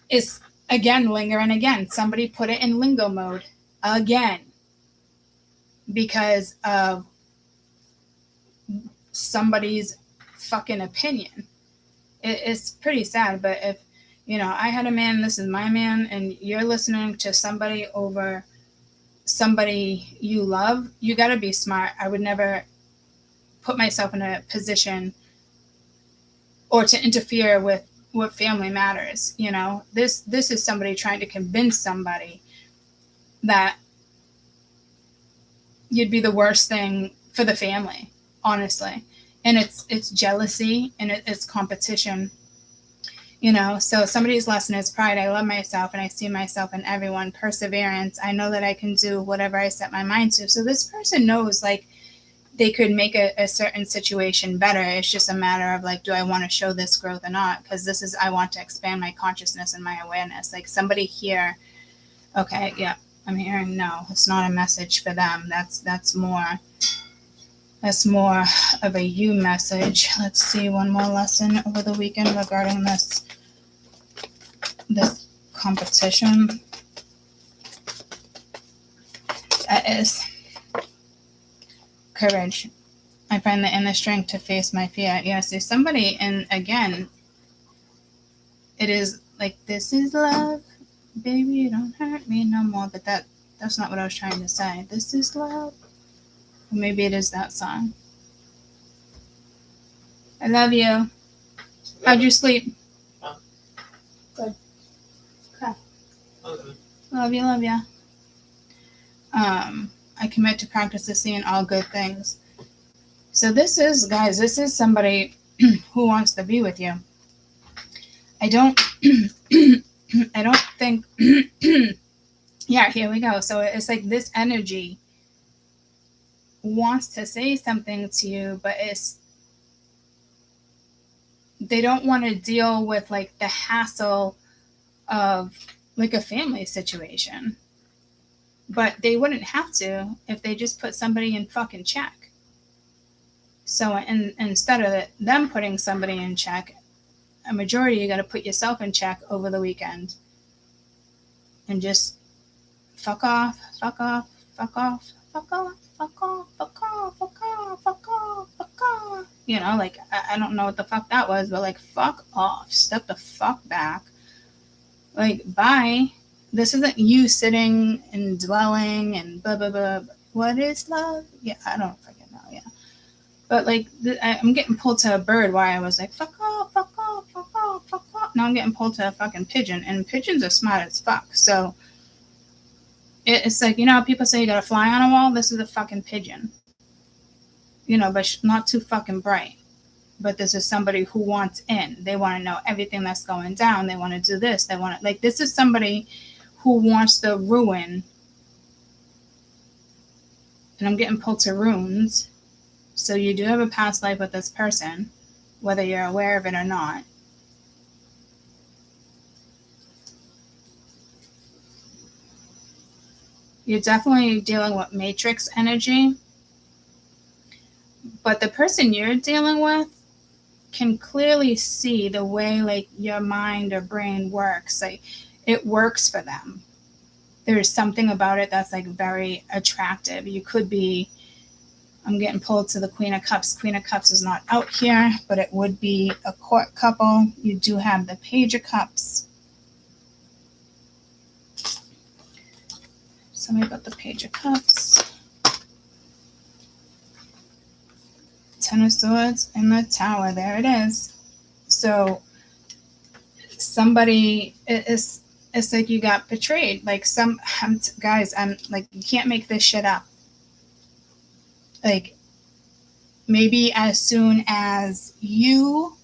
it's again lingering again. Somebody put it in lingo mode again because of somebody's fucking opinion. It's pretty sad, but if, you know, I had a man, this is my man, and you're listening to somebody over somebody you love, you got to be smart. I would never put myself in a position or to interfere with what family matters. You know, this is somebody trying to convince somebody that you'd be the worst thing for the family, honestly. And it's jealousy, and it's competition, you know. So somebody's lesson is pride. I love myself, and I see myself in everyone. Perseverance. I know that I can do whatever I set my mind to. So this person knows, like, they could make a certain situation better. It's just a matter of, like, do I want to show this growth or not? Because this is, I want to expand my consciousness and my awareness. Like, somebody here, okay, yeah, I'm hearing no. It's not a message for them. That's more of a you message. Let's see, one more lesson over the weekend regarding this competition. That is courage. I find the inner strength to face my fear. Yeah, see, somebody, and again, it is like, this is love, baby, you don't hurt me no more. But that's not what I was trying to say. This is love. Maybe it is that song. I love you. How'd you sleep? Good. Okay. Love you. I commit to practice the seeing all good things. So this is, guys, this is somebody who wants to be with you. I don't think, yeah, here we go. So it's like this energy wants to say something to you, but they don't want to deal with, like, the hassle of, like, a family situation. But they wouldn't have to if they just put somebody in fucking check. So instead of them putting somebody in check, a majority, you got to put yourself in check over the weekend. And just fuck off. You know, like, I don't know what the fuck that was, but, like, fuck off. Step the fuck back. Like, bye. This isn't you sitting and dwelling and blah, blah, blah. What is love? Yeah, I don't fucking know, yeah. But, like, I'm getting pulled to a bird while I was like, fuck off. Now I'm getting pulled to a fucking pigeon. And pigeons are smart as fuck. So it's like, you know how people say you gotta fly on a wall? This is a fucking pigeon. You know, but not too fucking bright. But this is somebody who wants in. They want to know everything that's going down. They want to do this. They want to, like, this is somebody who wants to ruin. And I'm getting pulled to runes. So you do have a past life with this person, whether you're aware of it or not. You're definitely dealing with matrix energy. But the person you're dealing with can clearly see the way, like, your mind or brain works. Like, it works for them. There's something about it that's, like, very attractive. You could be, I'm getting pulled to the Queen of Cups. Queen of Cups is not out here, but it would be a court couple. You do have the Page of Cups. Tell me about the Page of Cups. Ten of Swords and the Tower. There it is. So somebody, it's like you got betrayed. Like guys, I'm like, you can't make this shit up. Like, maybe as soon as you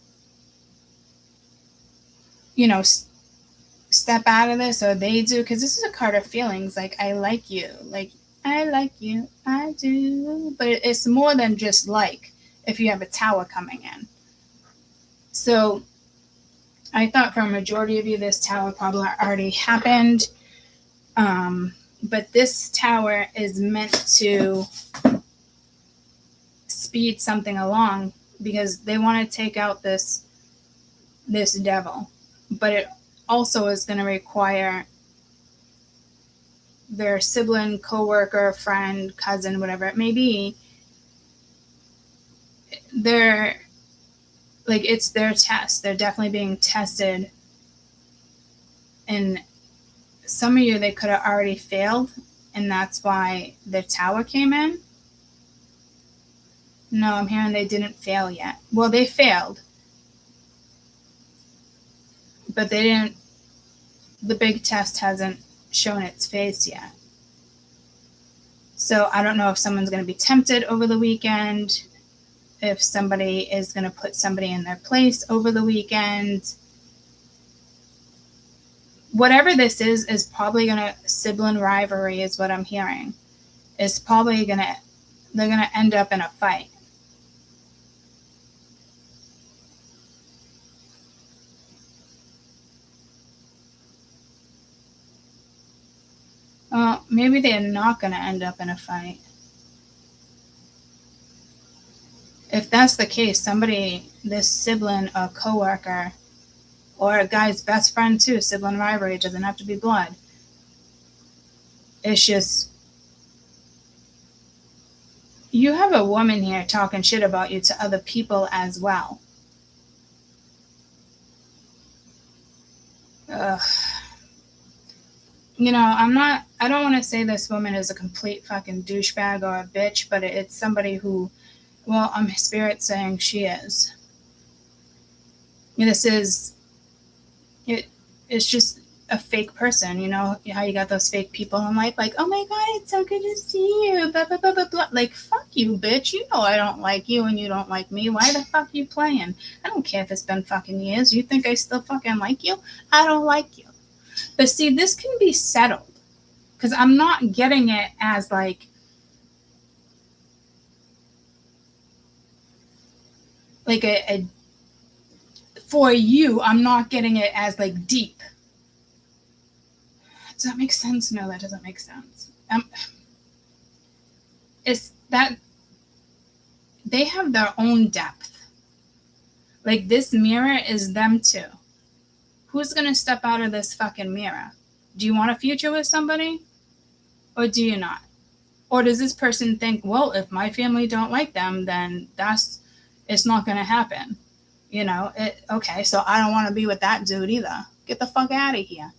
know, step out of this, or they do, because this is a card of feelings. Like, I like you. Like, I like you. I do. But it's more than just like, if you have a Tower coming in. So I thought for a majority of you, this Tower probably already happened. But this Tower is meant to speed something along, because they want to take out this devil. But it also is going to require their sibling, coworker, friend, cousin, whatever it may be. It's their test. They're definitely being tested. And some of you, they could have already failed, and that's why the Tower came in. No, I'm hearing they didn't fail yet. Well, they failed, but they didn't. The big test hasn't shown its face yet. So I don't know if someone's going to be tempted over the weekend, if somebody is going to put somebody in their place over the weekend. Whatever this is probably going to, sibling rivalry is what I'm hearing. It's probably they're going to end up in a fight. Well, maybe they're not going to end up in a fight. If that's the case, this sibling, a coworker, or a guy's best friend too, sibling rivalry, it doesn't have to be blood. It's just, you have a woman here talking shit about you to other people as well. Ugh. I don't want to say this woman is a complete fucking douchebag or a bitch, but it's somebody who, well, I'm spirit saying she is. It's just a fake person. You know how you got those fake people in life, like, oh my God, it's so good to see you, blah, blah, blah, blah, blah. Like, fuck you, bitch. You know I don't like you and you don't like me. Why the fuck are you playing? I don't care if it's been fucking years. You think I still fucking like you? I don't like you. But see, this can be settled, because I'm not getting it as like a for you. I'm not getting it as like deep. Does that make sense? No, that doesn't make sense. It's that they have their own depth. Like, this mirror is them too. Who's going to step out of this fucking mirror? Do you want a future with somebody? Or do you not? Or does this person think, well, if my family don't like them, then it's not going to happen. Okay, so I don't want to be with that dude either. Get the fuck out of here.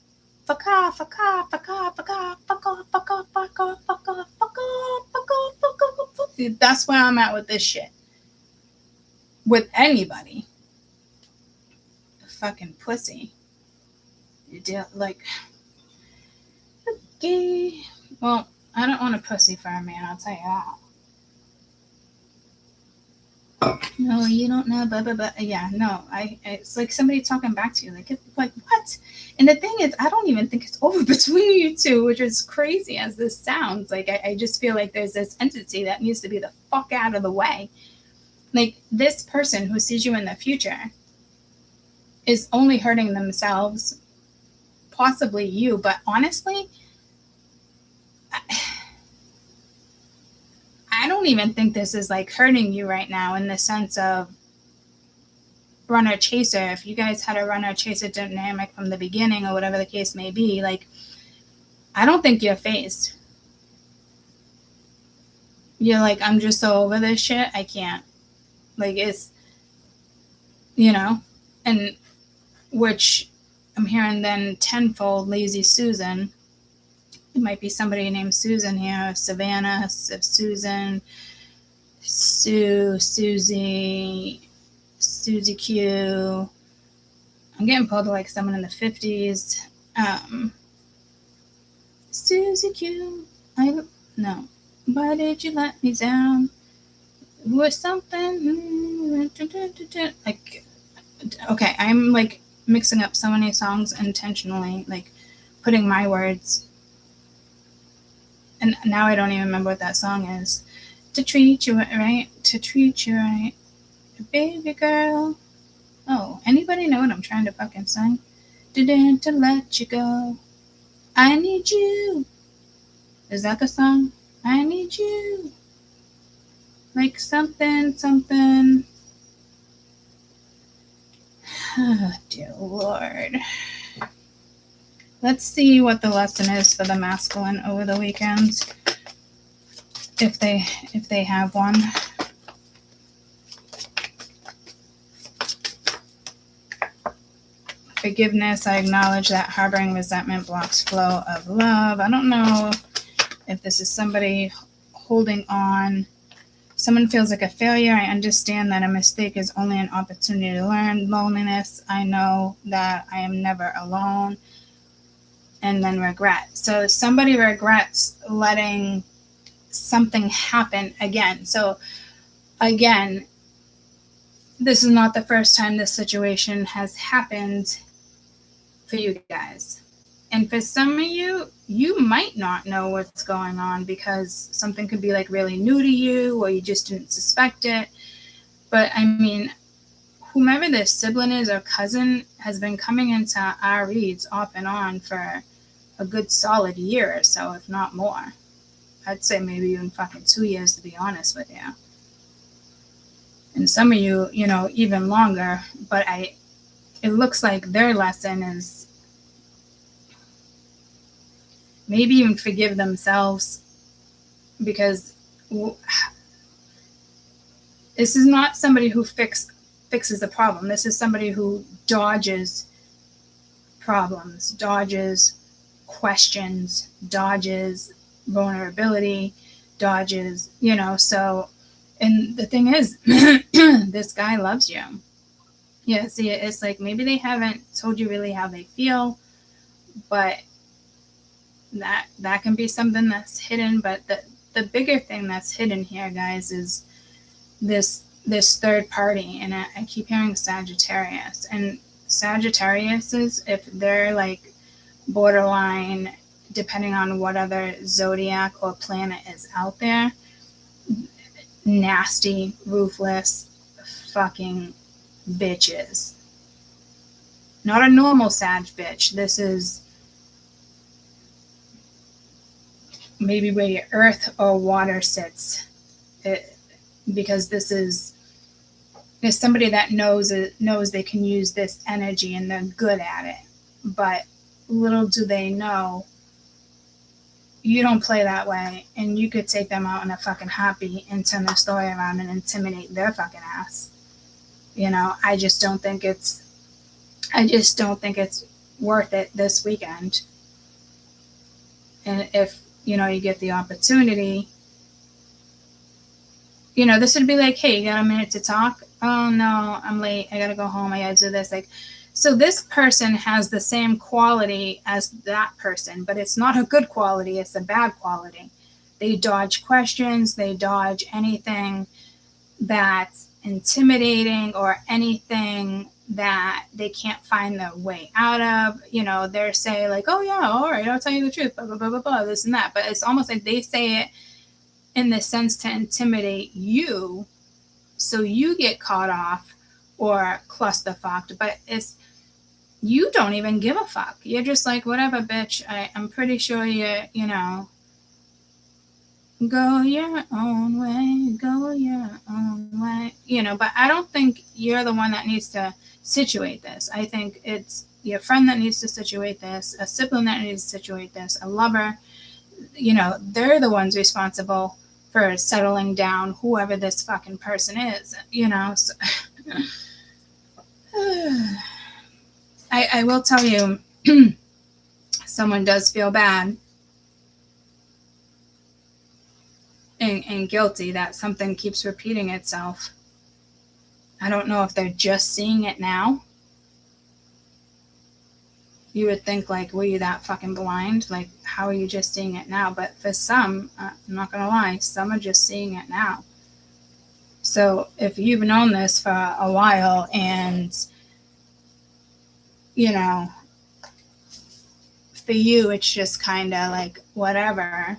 Fuck off, fuck off, fuck off, fuck off, fuck off, fuck off, fuck off, fuck off, fuck off, fuck off, fuck off. That's where I'm at with this shit. With anybody. Fucking pussy. You deal like, okay. Well, I don't want a pussy for a man, I'll tell you that. No, you don't know, blah, blah, blah. Yeah, no, it's like somebody talking back to you, like what? And the thing is, I don't even think it's over between you two, which is crazy as this sounds. Like, I just feel like there's this entity that needs to be the fuck out of the way. Like, this person who sees you in the future is only hurting themselves, possibly you, but honestly, I don't even think this is like hurting you right now in the sense of runner chaser. If you guys had a runner chaser dynamic from the beginning or whatever the case may be, like, I don't think you're phased. You're like, I'm just so over this shit, I can't. Like, it's, and which I'm hearing then tenfold lazy Susan. It might be somebody named Susan here, Savannah, Susan. Susie Q. I'm getting pulled to like someone in the 50s. Susie Q. No. Why did you let me down? Was something like, okay, I'm like mixing up so many songs intentionally, like putting my words, and now I don't even remember what that song is. To treat you right, baby girl. Oh, anybody know what I'm trying to fucking sing? Didn't to let you go. I need you. Is that the song? I need you. Like something. Oh, dear Lord. Let's see what the lesson is for the masculine over the weekend, if they have one. Forgiveness. I acknowledge that harboring resentment blocks flow of love. I don't know if this is somebody holding on. Someone feels like a failure. I understand that a mistake is only an opportunity to learn. Loneliness. I know that I am never alone. And then regret. So somebody regrets letting something happen again. So again, this is not the first time this situation has happened for you guys. And for some of you, you might not know what's going on because something could be like really new to you or you just didn't suspect it. But I mean, whomever this sibling is or cousin has been coming into our reads off and on for a good solid year or so, if not more. I'd say maybe even fucking 2 years, to be honest with you. And some of you, even longer. But it looks like their lesson is maybe even forgive themselves, because this is not somebody who fixes a problem. This is somebody who dodges problems, dodges questions, dodges vulnerability, dodges, so, and the thing is, this guy loves you. Yeah, see, it's like maybe they haven't told you really how they feel, but that can be something that's hidden. But the bigger thing that's hidden here, guys, is this third party. And I keep hearing Sagittarius. And Sagittariuses, if they're like borderline, depending on what other zodiac or planet is out there, nasty, ruthless, fucking bitches. Not a normal Sag bitch. This is maybe where your earth or water sits. Because this is somebody that knows they can use this energy and they're good at it. But little do they know, you don't play that way, and you could take them out in a fucking heartbeat and turn their story around and intimidate their fucking ass. I just don't think it's worth it this weekend. And if you get the opportunity, this would be like, hey, you got a minute to talk? Oh no, I'm late, I gotta go home, I gotta do this. Like, so this person has the same quality as that person, but it's not a good quality, it's a bad quality. They dodge questions, they dodge anything that's intimidating or anything that they can't find their way out of. They're saying like, oh yeah, all right, I'll tell you the truth, blah, blah, blah, blah, blah, this and that. But it's almost like they say it in the sense to intimidate you, so you get caught off or clusterfucked. But you don't even give a fuck. You're just like, whatever, bitch. I'm pretty sure go your own way, go your own way. But I don't think you're the one that needs to situate this. I think it's your friend that needs to situate this, a sibling that needs to situate this, a lover. They're the ones responsible for settling down whoever this fucking person is, So, I will tell you, someone does feel bad and guilty that something keeps repeating itself. I don't know if they're just seeing it now. You would think, like, were you that fucking blind? Like, how are you just seeing it now? But for some, I'm not going to lie, some are just seeing it now. So if you've known this for a while and, you know, for you, it's just kind of like whatever,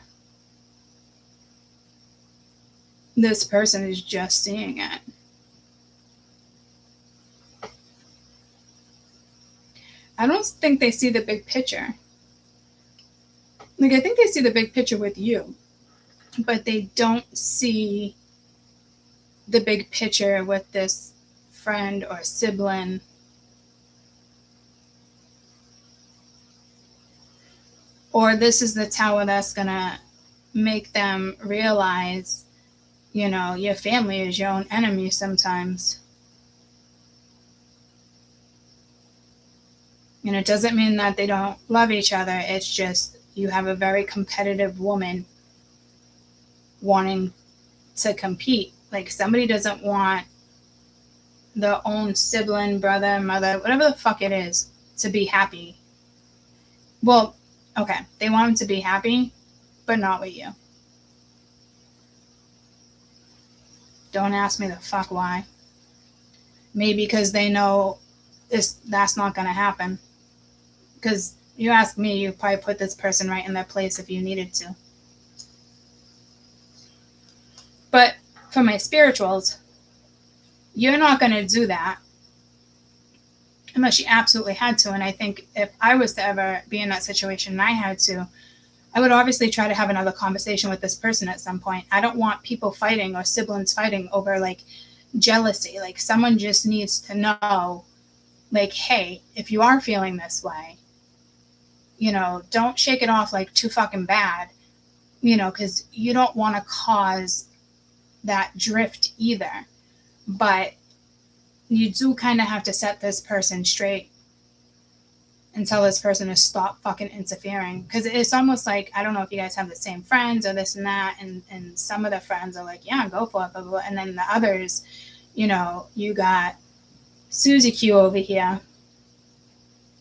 this person is just seeing it. I don't think they see the big picture. Like, I think they see the big picture with you, but they don't see the big picture with this friend or sibling. Or this is the tower that's going to make them realize, you know, your family is your own enemy sometimes. And it doesn't mean that they don't love each other. It's just you have a very competitive woman wanting to compete. Like, somebody doesn't want their own sibling, brother, mother, whatever the fuck it is, to be happy. Well, okay, they want them to be happy, but not with you. Don't ask me the fuck why. Maybe because they know that's not going to happen. Because you ask me, you probably put this person right in their place if you needed to. But for my spirituals, you're not going to do that unless you absolutely had to. And I think if I was to ever be in that situation and I had to, I would obviously try to have another conversation with this person at some point. I don't want people fighting or siblings fighting over, like, jealousy. Like, someone just needs to know, like, hey, if you are feeling this way, you know, don't shake it off like too fucking bad, you know, because you don't want to cause that drift either. But you do kind of have to set this person straight and tell this person to stop fucking interfering. Because it's almost like, I don't know if you guys have the same friends or this and that, and some of the friends are like, yeah, go for it, blah, blah, blah. And then the others, you know, you got Susie Q over here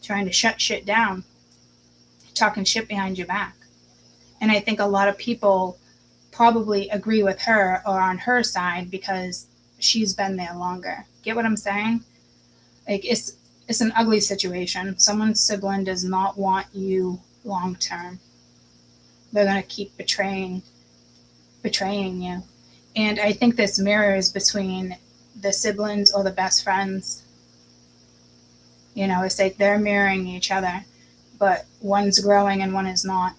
trying to shut shit down, talking shit behind your back. And I think a lot of people probably agree with her or on her side because she's been there longer. Get what I'm saying? Like, it's an ugly situation. Someone's sibling does not want you long term. They're going to keep betraying you. And I think this mirrors between the siblings or the best friends. You know, it's like they're mirroring each other, but one's growing and one is not.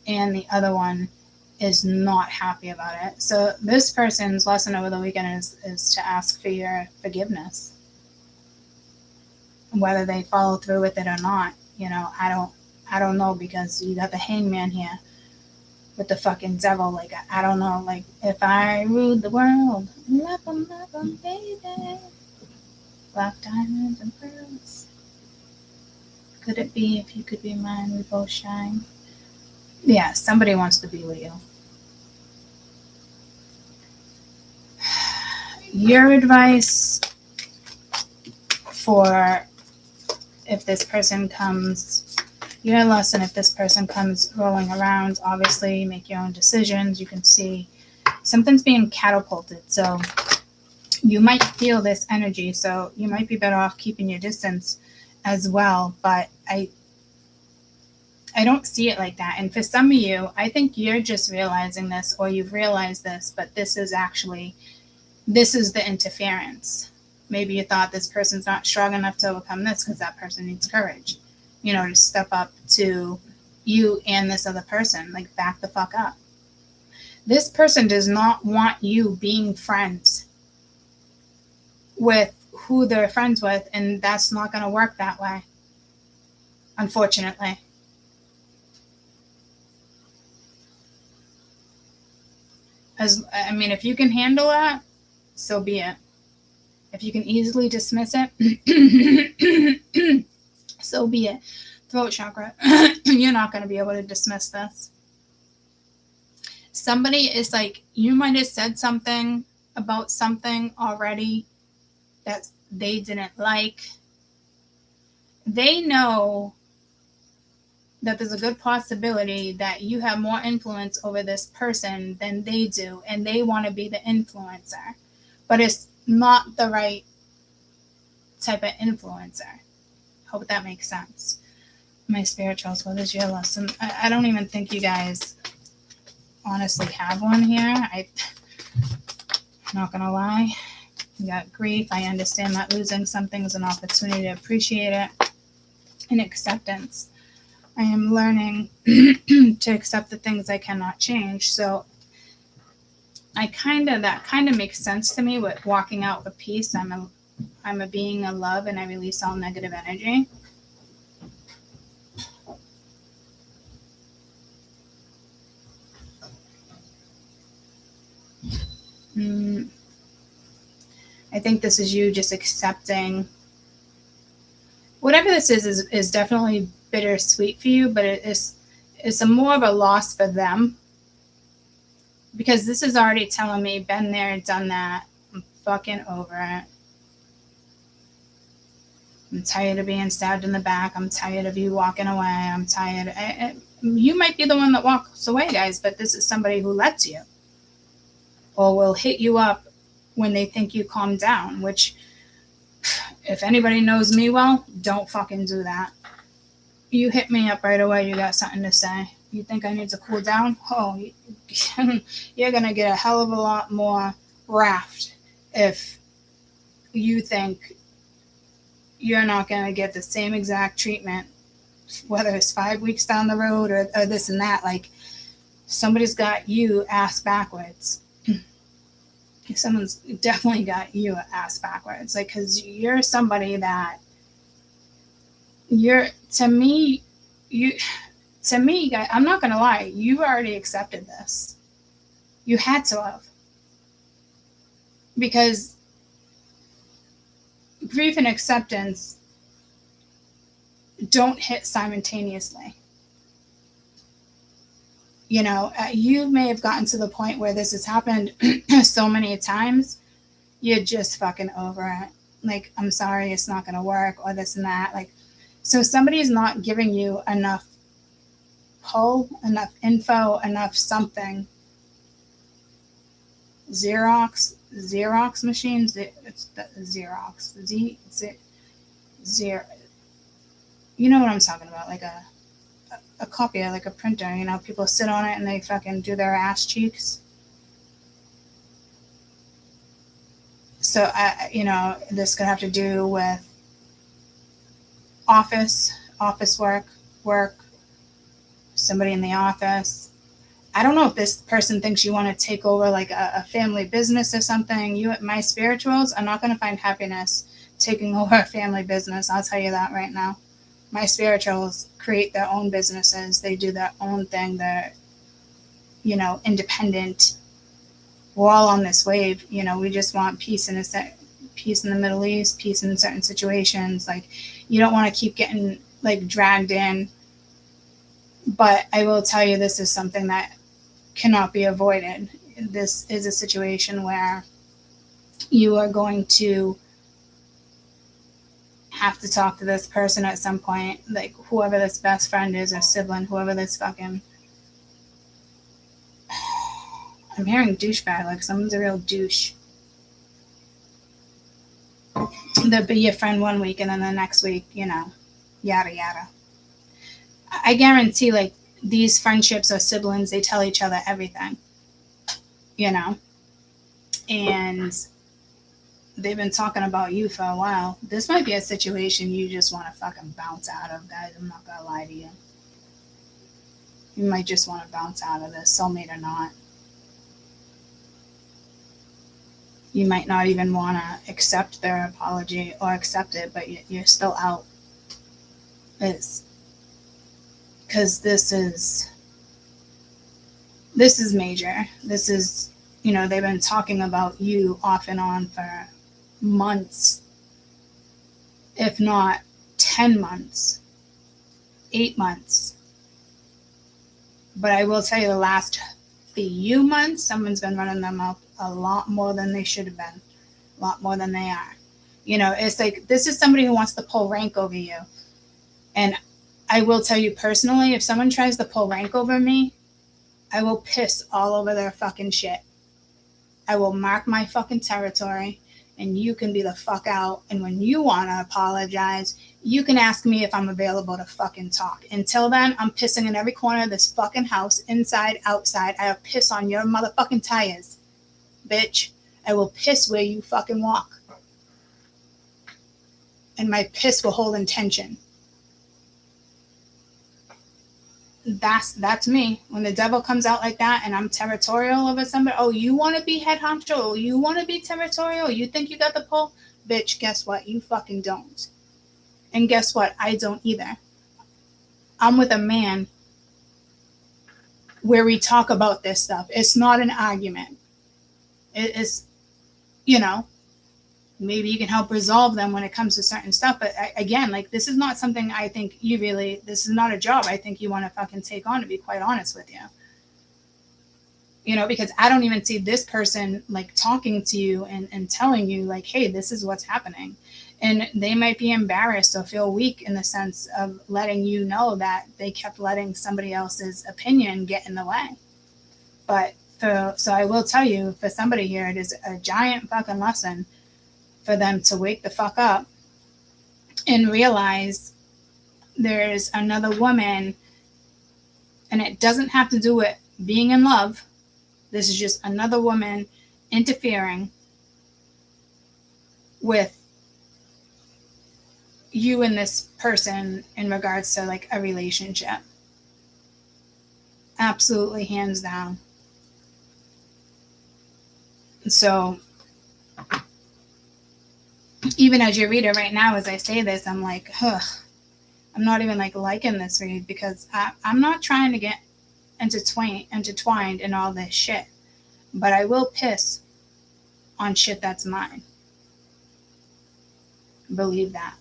And the other one is not happy about it. So this person's lesson over the weekend is to ask for your forgiveness. Whether they follow through with it or not, you know, I don't know, because you got the hangman here with the fucking devil. Like, I don't know, like, if I ruled the world, love 'em, baby, black diamonds and pearls. Could it be if you could be mine, we both shine? Yeah, somebody wants to be with you. Your advice for if this person comes, your lesson, if this person comes rolling around, obviously you make your own decisions. You can see something's being catapulted. So you might feel this energy. So you might be better off keeping your distance as well. But I don't see it like that. And for some of you, I think you're just realizing this, or you've realized this, but this is the interference. Maybe you thought this person's not strong enough to overcome this because that person needs courage, you know, to step up to you and this other person. Like, back the fuck up. This person does not want you being friends with who they're friends with, and that's not going to work that way, unfortunately. If you can handle that, so be it. If you can easily dismiss it, so be it. Throat chakra, you're not going to be able to dismiss this. somebody is like, you might have said something about something already that they didn't like. They know that there's a good possibility that you have more influence over this person than they do, and they want to be the influencer, but it's not the right type of influencer. Hope that makes sense. My spirituals, what is your lesson? I don't even think you guys honestly have one here. I'm not gonna lie. You got grief. I understand that losing something is an opportunity to appreciate it. And acceptance. I am learning to accept the things I cannot change. So that kind of makes sense to me with walking out with peace. I'm a being of love, and I release all negative energy. I think this is you just accepting whatever this is definitely bittersweet for you, but it's a more of a loss for them, because this is already telling me, been there, done that. I'm fucking over it. I'm tired of being stabbed in the back. I'm tired of you walking away. I'm tired. You might be the one that walks away, guys, but this is somebody who lets you, or will hit you up when they think you calm down, which, if anybody knows me well, don't fucking do that. You hit me up right away, you got something to say. You think I need to cool down? Oh, you're going to get a hell of a lot more raft if you think you're not going to get the same exact treatment, whether it's 5 weeks down the road or this and that. Like, somebody's got you ass backwards. Someone's definitely got you ass backwards. Like, because you're somebody that to me, guys, I'm not going to lie. You already accepted this. You had to have. Because grief and acceptance don't hit simultaneously. You know, you may have gotten to the point where this has happened so many times, you're just fucking over it. Like, I'm sorry, it's not going to work, or this and that. Like, so somebody's not giving you enough pull, enough info, enough something. Xerox machines, it's the Xerox. Zero. You know what I'm talking about, like a copier, like a printer. You know, people sit on it and they fucking do their ass cheeks. So, this could have to do with office work, somebody in the office. I don't know if this person thinks you want to take over like a family business or something. You, my spirituals, are not going to find happiness taking over a family business. I'll tell you that right now. My spirituals create their own businesses. They do their own thing. They're, independent. We're all on this wave. We just want peace in the Middle East, peace in certain situations. Like, you don't want to keep getting like dragged in. But I will tell you, this is something that cannot be avoided. This is a situation where you are going to have to talk to this person at some point, like whoever this best friend is or sibling, whoever this fucking, I'm hearing douchebag, like someone's a real douche. They'll be your friend one week and then the next week, yada yada. I guarantee, like, these friendships or siblings, they tell each other everything, and they've been talking about you for a while. This might be a situation you just want to fucking bounce out of, guys. I'm not gonna lie to you. You might just want to bounce out of this, soulmate or not. You might not even want to accept their apology or accept it, but you're still out. It's because this is major. This is, they've been talking about you off and on for months, if not 10 months, 8 months. But I will tell you, the last few months, someone's been running them up a lot more than they should have been, a lot more than they are. It's like, this is somebody who wants to pull rank over you. And I will tell you personally, if someone tries to pull rank over me, I will piss all over their fucking shit. I will mark my fucking territory, and you can be the fuck out. And when you want to apologize, you can ask me if I'm available to fucking talk. Until then, I'm pissing in every corner of this fucking house, inside, outside. I'll piss on your motherfucking tires, bitch. I will piss where you fucking walk. And my piss will hold intention. That's me. When the devil comes out like that and I'm territorial over somebody, oh, you want to be head honcho? Oh, you want to be territorial? You think you got the pull? Bitch, guess what? You fucking don't. And guess what? I don't either. I'm with a man where we talk about this stuff. It's not an argument. It is, maybe you can help resolve them when it comes to certain stuff. But again, like, this is not something I think this is not a job I think you want to fucking take on, to be quite honest with you. Because I don't even see this person like talking to you and telling you like, hey, this is what's happening. And they might be embarrassed or feel weak in the sense of letting you know that they kept letting somebody else's opinion get in the way. But so I will tell you, for somebody here, it is a giant fucking lesson for them to wake the fuck up and realize there's another woman, and it doesn't have to do with being in love. This is just another woman interfering with you and this person in regards to like a relationship. Absolutely, hands down. So even as you read it right now, as I say this, I'm like, ugh, I'm not even like liking this read, because I'm not trying to get intertwined in all this shit, but I will piss on shit that's mine. Believe that.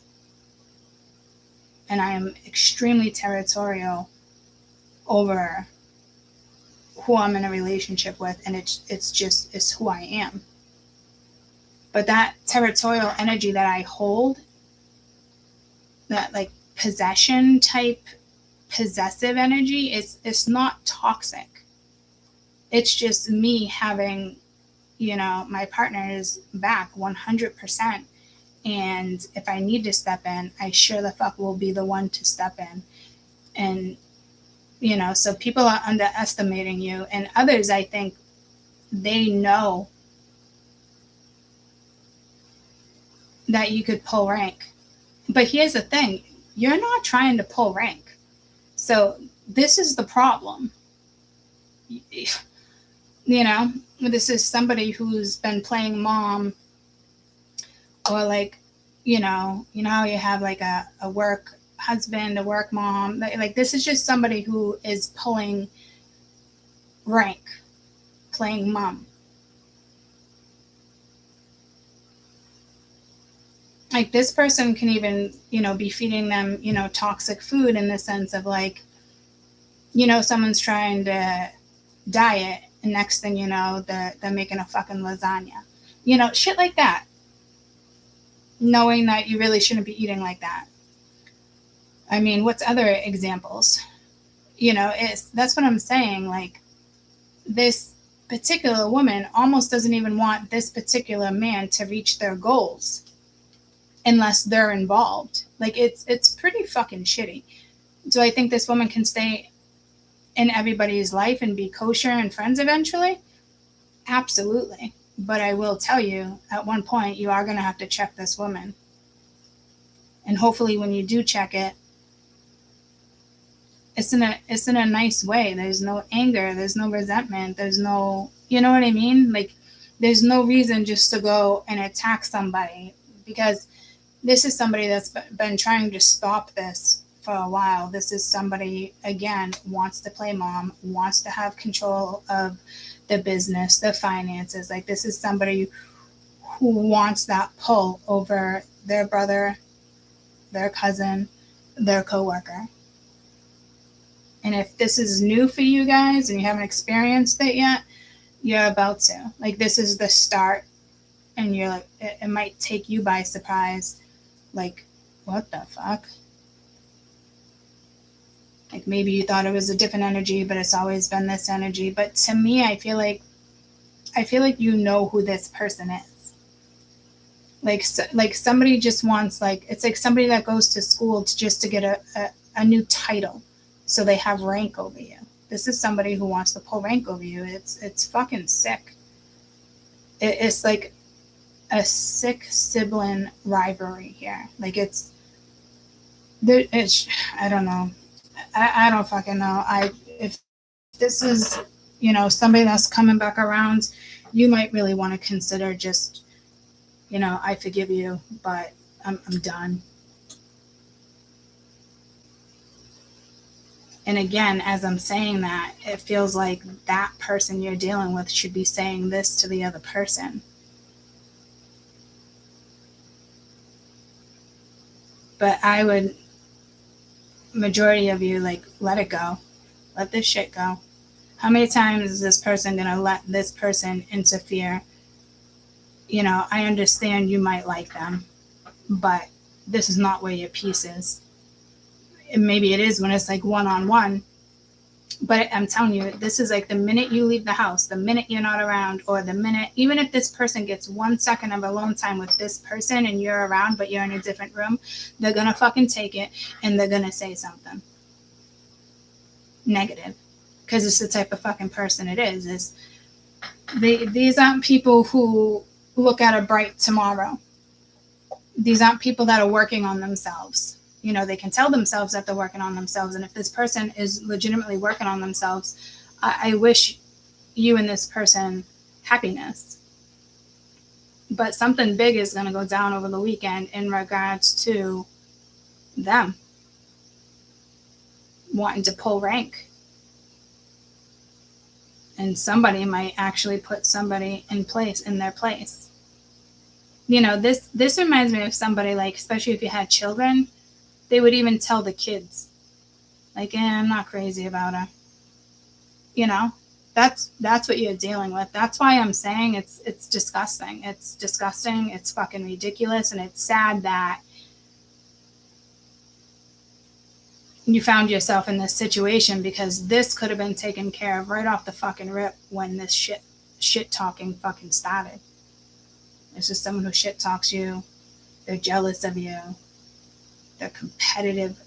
And I am extremely territorial over who I'm in a relationship with, and it's who I am. But that territorial energy that I hold, that like possession type, possessive energy, it's not toxic. It's just me having, my partner's back 100%. And if I need to step in, I sure the fuck will be the one to step in. And, so people are underestimating you. And others, I think, they know that you could pull rank. But here's the thing. You're not trying to pull rank. So this is the problem. This is somebody who's been playing mom, or like, how you have like a work husband, a work mom. Like, this is just somebody who is pulling rank, playing mom. Like, this person can even, be feeding them, toxic food, in the sense of like, someone's trying to diet, and next thing you know, they're making a fucking lasagna. Shit like that. Knowing that you really shouldn't be eating like that. I mean, what's other examples? That's what I'm saying. Like, this particular woman almost doesn't even want this particular man to reach their goals unless they're involved. Like, it's pretty fucking shitty. Do I think this woman can stay in everybody's life and be kosher and friends eventually? Absolutely. But I will tell you, at one point, you are going to have to check this woman. And hopefully when you do check it, it's in a nice way. There's no anger. There's no resentment. There's no, you know what I mean? Like, there's no reason just to go and attack somebody, because this is somebody that's been trying to stop this for a while. This is somebody, again, wants to play mom, wants to have control of the business, the finances. Like, this is somebody who wants that pull over their brother, their cousin, their coworker. And if this is new for you guys and you haven't experienced it yet, you're about to. Like, this is the start. And you're like, it might take you by surprise. Like, what the fuck? Like, maybe you thought it was a different energy, but it's always been this energy. But to me, I feel like you know who this person is. Like somebody just wants, like, it's like somebody that goes to school just to get a new title, so they have rank over you. This is somebody who wants to pull rank over you. It's fucking sick. It's like a sick sibling rivalry here. Like, it's I don't know. I don't fucking know. If this is, somebody that's coming back around, you might really want to consider just, I forgive you, but I'm done. And again, as I'm saying that, it feels like that person you're dealing with should be saying this to the other person. But I would, majority of you, like, let it go. Let this shit go. How many times is this person going to let this person interfere? I understand you might like them, but this is not where your peace is. And maybe it is when it's like one-on-one. But I'm telling you, this is like the minute you leave the house, the minute you're not around, or the minute, even if this person gets 1 second of alone time with this person and you're around, but you're in a different room, they're going to fucking take it and they're going to say something negative. Because it's the type of fucking person it is. These aren't people who look at a bright tomorrow. These aren't people that are working on themselves. They can tell themselves that they're working on themselves. And if this person is legitimately working on themselves, I wish you and this person happiness. But something big is going to go down over the weekend in regards to them wanting to pull rank. And somebody might actually put somebody in their place. This reminds me of somebody, like, especially if you had children, they would even tell the kids, like, I'm not crazy about her. That's what you're dealing with. That's why I'm saying it's disgusting. It's disgusting. It's fucking ridiculous. And it's sad that you found yourself in this situation, because this could have been taken care of right off the fucking rip when this shit talking fucking started. It's just someone who shit talks you. They're jealous of you. They're competitive.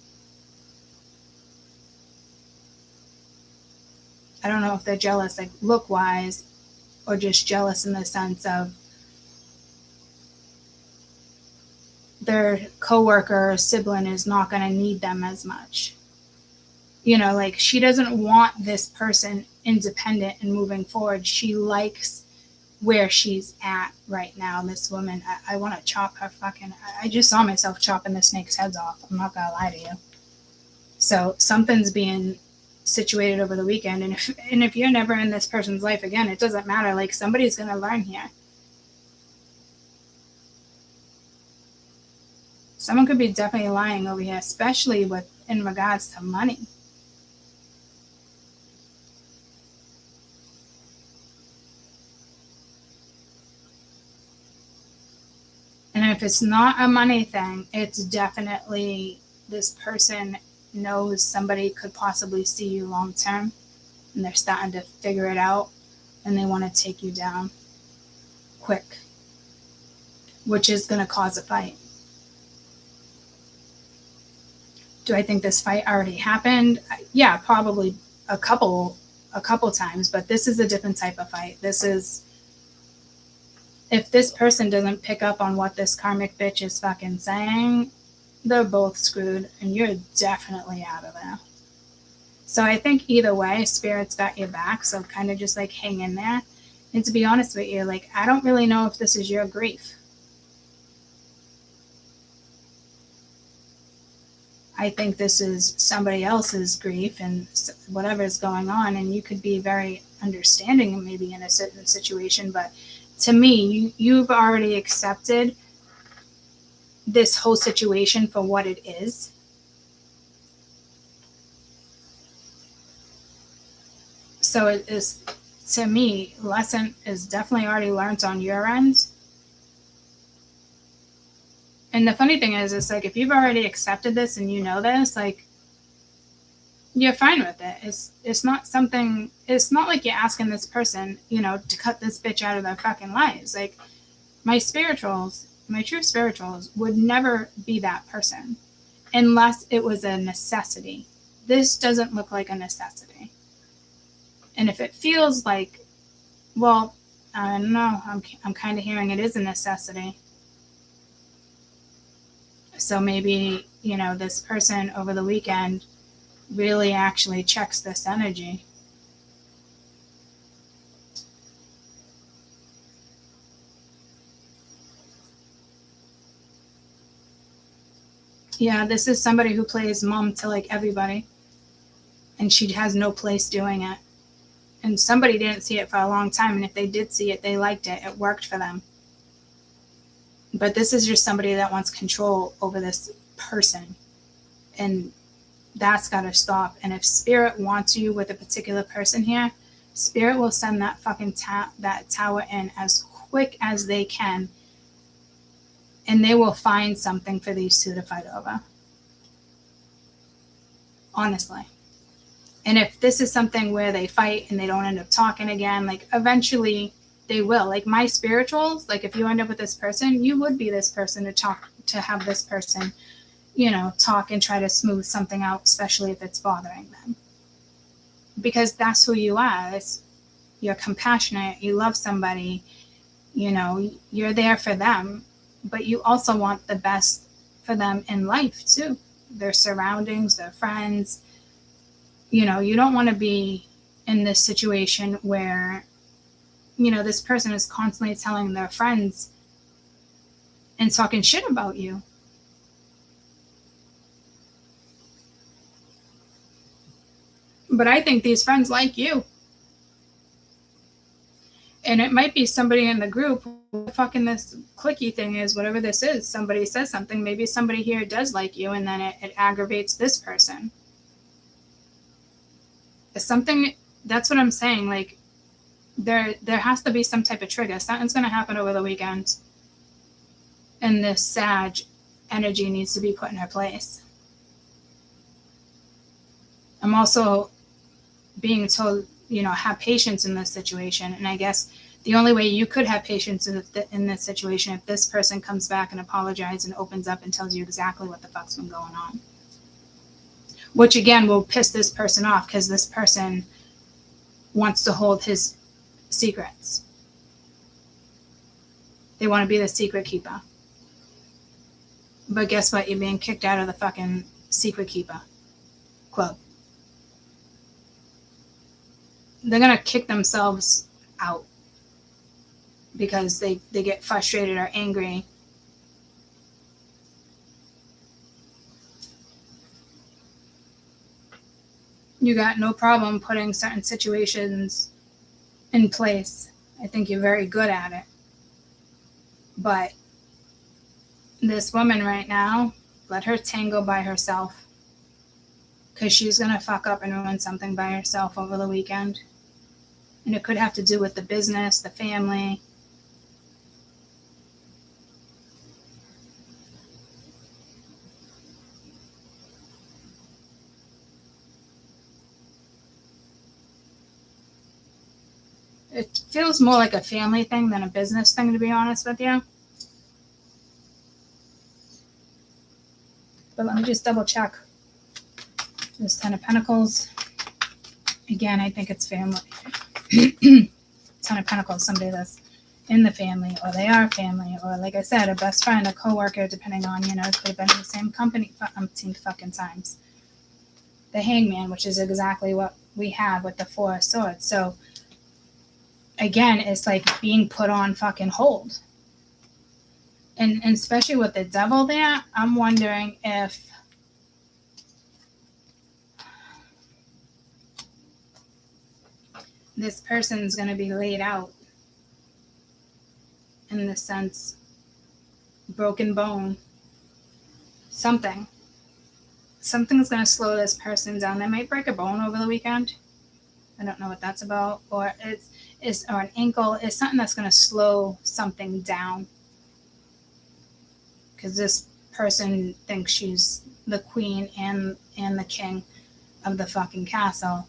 I don't know if they're jealous, like, look-wise, or just jealous in the sense of their coworker or sibling is not going to need them as much. Like, she doesn't want this person independent and moving forward. She likes where she's at right now. This woman, I want to chop her fucking, I just saw myself chopping the snake's heads off. I'm not going to lie to you. So something's being situated over the weekend. And if you're never in this person's life again, it doesn't matter. Like, somebody's going to learn here. Someone could be definitely lying over here, especially in regards to money. And if it's not a money thing, it's definitely this person knows somebody could possibly see you long term, and they're starting to figure it out, and they want to take you down quick, which is going to cause a fight. Do I think this fight already happened? Yeah, probably a couple times, but this is a different type of fight. This is, if this person doesn't pick up on what this karmic bitch is fucking saying, they're both screwed, and you're definitely out of there. So I think either way, Spirit's got your back, so kind of just, like, hang in there. And to be honest with you, like, I don't really know if this is your grief. I think this is somebody else's grief and whatever's going on, and you could be very understanding maybe in a certain situation, but to me, you've already accepted this whole situation for what it is. So it is, to me, lesson is definitely already learned on your end. And the funny thing is, it's like, if you've already accepted this and you know this, like, you're fine with it. It's not something, it's not like you're asking this person, you know, to cut this bitch out of their fucking lives. Like, my true spirituals would never be that person unless it was a necessity. This doesn't look like a necessity. And if it feels like, well, I don't know, I'm kind of hearing it is a necessity. So maybe, you know, this person over the weekend really actually checks this energy. Yeah, this is somebody who plays mom to like everybody, and she has no place doing it. And somebody didn't see it for a long time, and if they did see it, they liked it. It worked for them. But this is just somebody that wants control over this person, and that's got to stop. And if spirit wants you with a particular person here, spirit will send that fucking that tower in as quick as they can, and they will find something for these two to fight over. Honestly. And if this is something where they fight and they don't end up talking again, like, eventually they will. Like, my spirituals, like, if you end up with this person, you would be this person to have this person, you know, talk and try to smooth something out, especially if it's bothering them. Because that's who you are. You're compassionate, you love somebody, you know, you're there for them, but you also want the best for them in life too. Their surroundings, their friends. You know, you don't want to be in this situation where, you know, this person is constantly telling their friends and talking shit about you. But I think these friends like you. And it might be somebody in the group, what the fucking this clicky thing is, whatever this is, somebody says something, maybe somebody here does like you, and then it aggravates this person. It's something, that's what I'm saying, like, there has to be some type of trigger. Something's going to happen over the weekend, and this Sag energy needs to be put in her place. I'm also being told, you know, have patience in this situation. And I guess the only way you could have patience in this situation, if this person comes back and apologizes and opens up and tells you exactly what the fuck's been going on. Which, again, will piss this person off, because this person wants to hold his secrets. They want to be the secret keeper. But guess what? You're being kicked out of the fucking secret keeper club. They're going to kick themselves out because they get frustrated or angry. You got no problem putting certain situations in place. I think you're very good at it. But this woman right now, let her tango by herself, because she's going to fuck up and ruin something by herself over the weekend. And it could have to do with the business, the family. It feels more like a family thing than a business thing, to be honest with you. But let me just double check. This 10 of Pentacles. Again, I think it's family. 10 of Pentacles, somebody that's in the family, or they are family, or, like I said, a best friend, a coworker, depending on, you know, it could have been in the same company for umpteen fucking times. The Hangman, which is exactly what we have with the 4 of Swords. So, again, it's like being put on fucking hold. And especially with the Devil there, I'm wondering if this person's going to be laid out, in the sense, broken bone, something's going to slow this person down. They might break a bone over the weekend, I don't know what that's about. Or or an ankle. It's something that's going to slow something down. Because this person thinks she's the queen and the king of the fucking castle.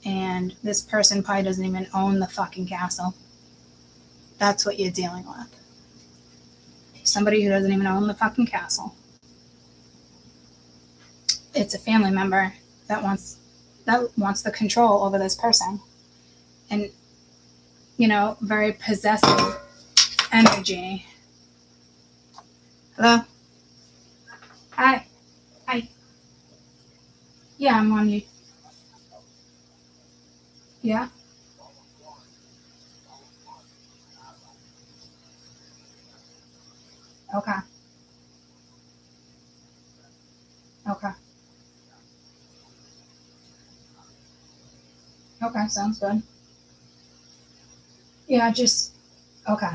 And this person probably doesn't even own the fucking castle. That's what you're dealing with. Somebody who doesn't even own the fucking castle. It's a family member that wants the control over this person. And, you know, very possessive energy. Hello? Hi. Hi. Yeah, I'm on you. Yeah. Okay. Okay. Okay, sounds good. Yeah, just okay.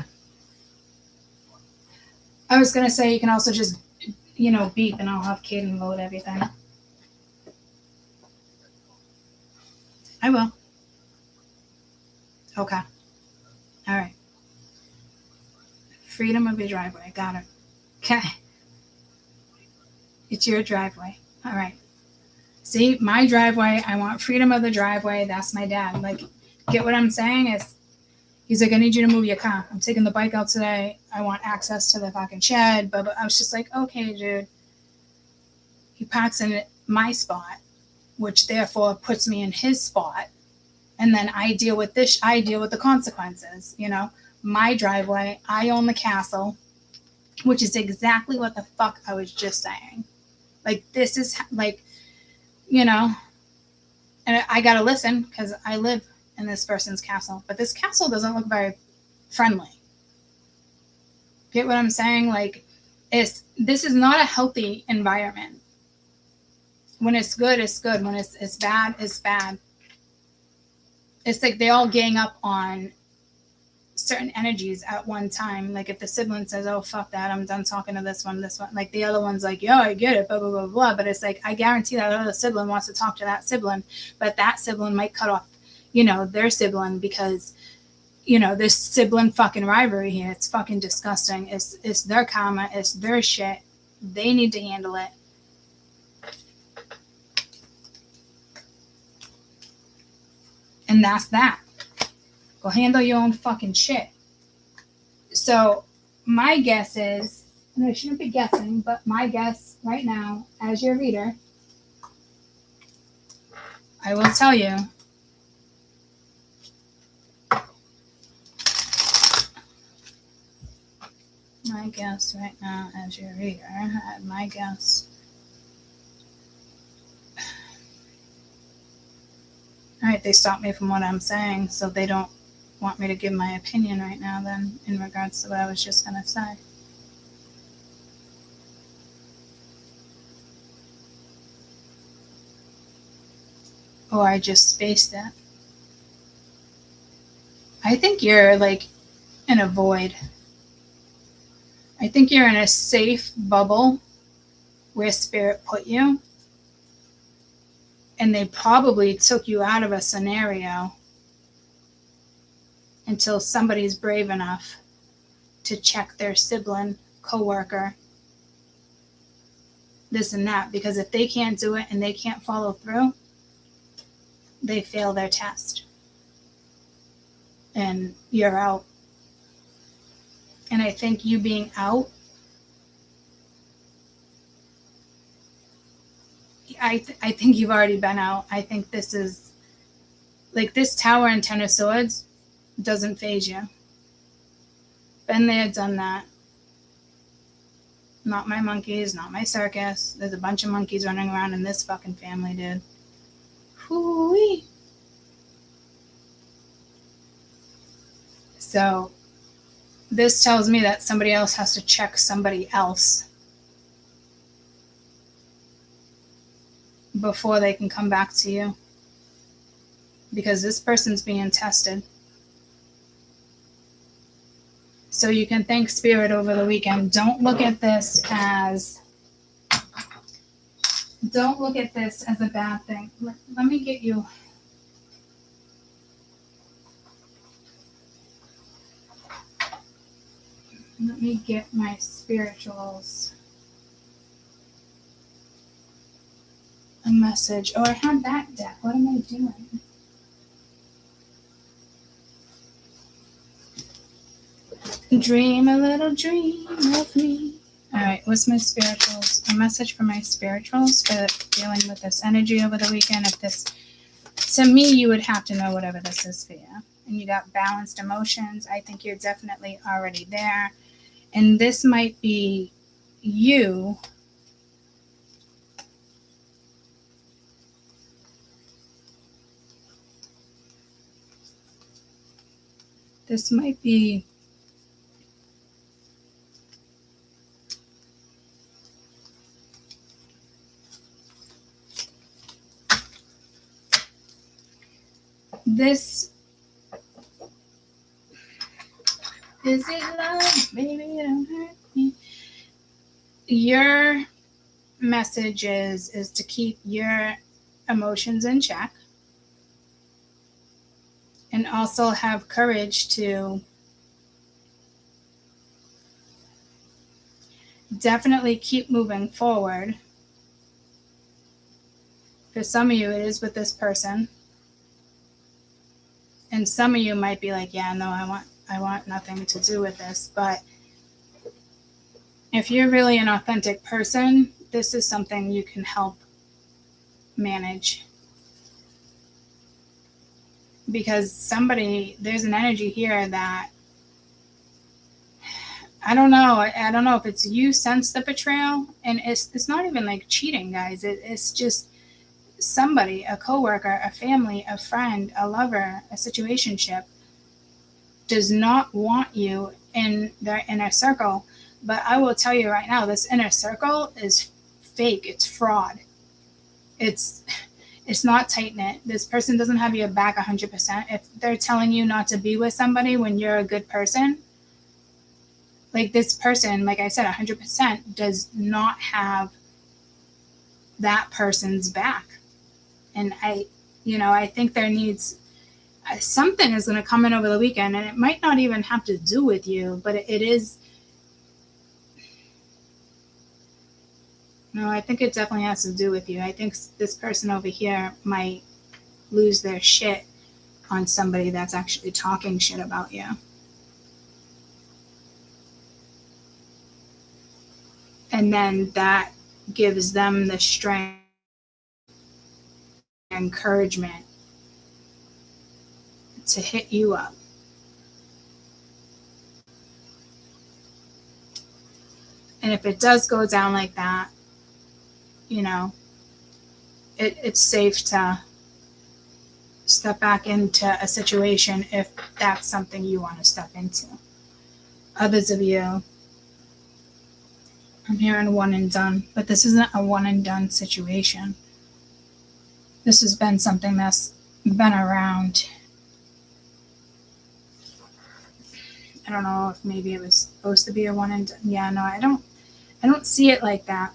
I was gonna say you can also just, you know, beep and I'll have Kaden load everything. I will. Okay. All right. Freedom of your driveway. Got it. Okay. It's your driveway. All right. See, my driveway. I want freedom of the driveway. That's my dad. Like, get what I'm saying? He's like, I need you to move your car. I'm taking the bike out today. I want access to the fucking shed. But I was just like, okay, dude. He parks in my spot, which therefore puts me in his spot. And then I deal with this. I deal with the consequences, you know. My driveway. I own the castle, which is exactly what the fuck I was just saying. Like, this is like, you know, and I got to listen because I live in this person's castle. But this castle doesn't look very friendly. Get what I'm saying? Like, this is not a healthy environment. When it's good, it's good. When it's bad, it's bad. It's like they all gang up on certain energies at one time. Like if the sibling says, oh, fuck that, I'm done talking to this one. Like the other one's like, yeah, I get it, blah, blah, blah, blah. But it's like, I guarantee that other sibling wants to talk to that sibling, but that sibling might cut off, you know, their sibling because, you know, this sibling fucking rivalry here. It's fucking disgusting. It's their karma. It's their shit. They need to handle it. And that's that. Go handle your own fucking shit. So my guess is, and I shouldn't be guessing, but my guess right now, as your reader, I will tell you, my guess right now, as your reader, my guess. All right, they stopped me from what I'm saying, so they don't want me to give my opinion right now then in regards to what I was just going to say. Or I just spaced it. I think you're like in a void. I think you're in a safe bubble where spirit put you. And they probably took you out of a scenario until somebody's brave enough to check their sibling, coworker, this and that. Because if they can't do it and they can't follow through, they fail their test. And you're out. And I think you being out, I think you've already been out. I think this is, like this Tower and Ten of Swords doesn't faze you. Been there, done that. Not my monkeys, not my circus. There's a bunch of monkeys running around in this fucking family, dude. Hoo-wee. So this tells me that somebody else has to check somebody else before they can come back to you. Because this person's being tested. So you can thank Spirit over the weekend. Don't look at this as a bad thing. Let me get you. Let me get my spirituals a message. Oh, I have that deck. What am I doing? Dream a little dream of me. All right, what's my spirituals? A message for my spirituals for dealing with this energy over the weekend. If this, to me, you would have to know whatever this is for you. And you got balanced emotions. I think you're definitely already there. And this might be you this might be this is it love, baby, don't hurt me. Your message is to keep your emotions in check and also have courage to definitely keep moving forward. For some of you, it is with this person. And some of you might be like, yeah, no, I want nothing to do with this. But if you're really an authentic person, this is something you can help manage. Because there's an energy here that, I don't know if it's you sense the betrayal. And it's not even like cheating, guys. It's just somebody, a coworker, a family, a friend, a lover, a situationship does not want you in their inner circle. But I will tell you right now, this inner circle is fake. It's fraud. It's not tight-knit. This person doesn't have your back 100%. If they're telling you not to be with somebody when you're a good person, like this person, like I said, 100% does not have that person's back. And I think there needs something is going to come in over the weekend, and it might not even have to do with you, but it is. No, I think it definitely has to do with you. I think this person over here might lose their shit on somebody that's actually talking shit about you. And then that gives them the strength and encouragement to hit you up. And if it does go down like that, it's safe to step back into a situation if that's something you want to step into. Others of you, I'm hearing one and done, but this isn't a one and done situation. This has been something that's been around. I don't know if maybe it was supposed to be a one and done. Yeah, no, I don't see it like that.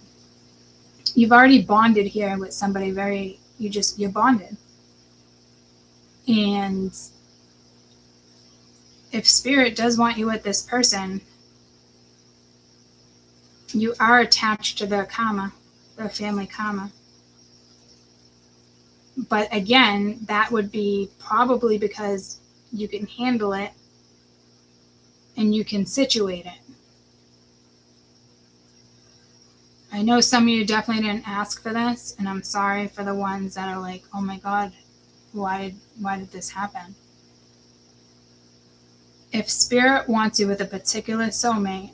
You've already bonded here with somebody you're bonded. And if spirit does want you with this person, you are attached to their karma, their family karma. But again, that would be probably because you can handle it and you can situate it. I know some of you definitely didn't ask for this, and I'm sorry for the ones that are like, oh my God, why did this happen? If spirit wants you with a particular soulmate,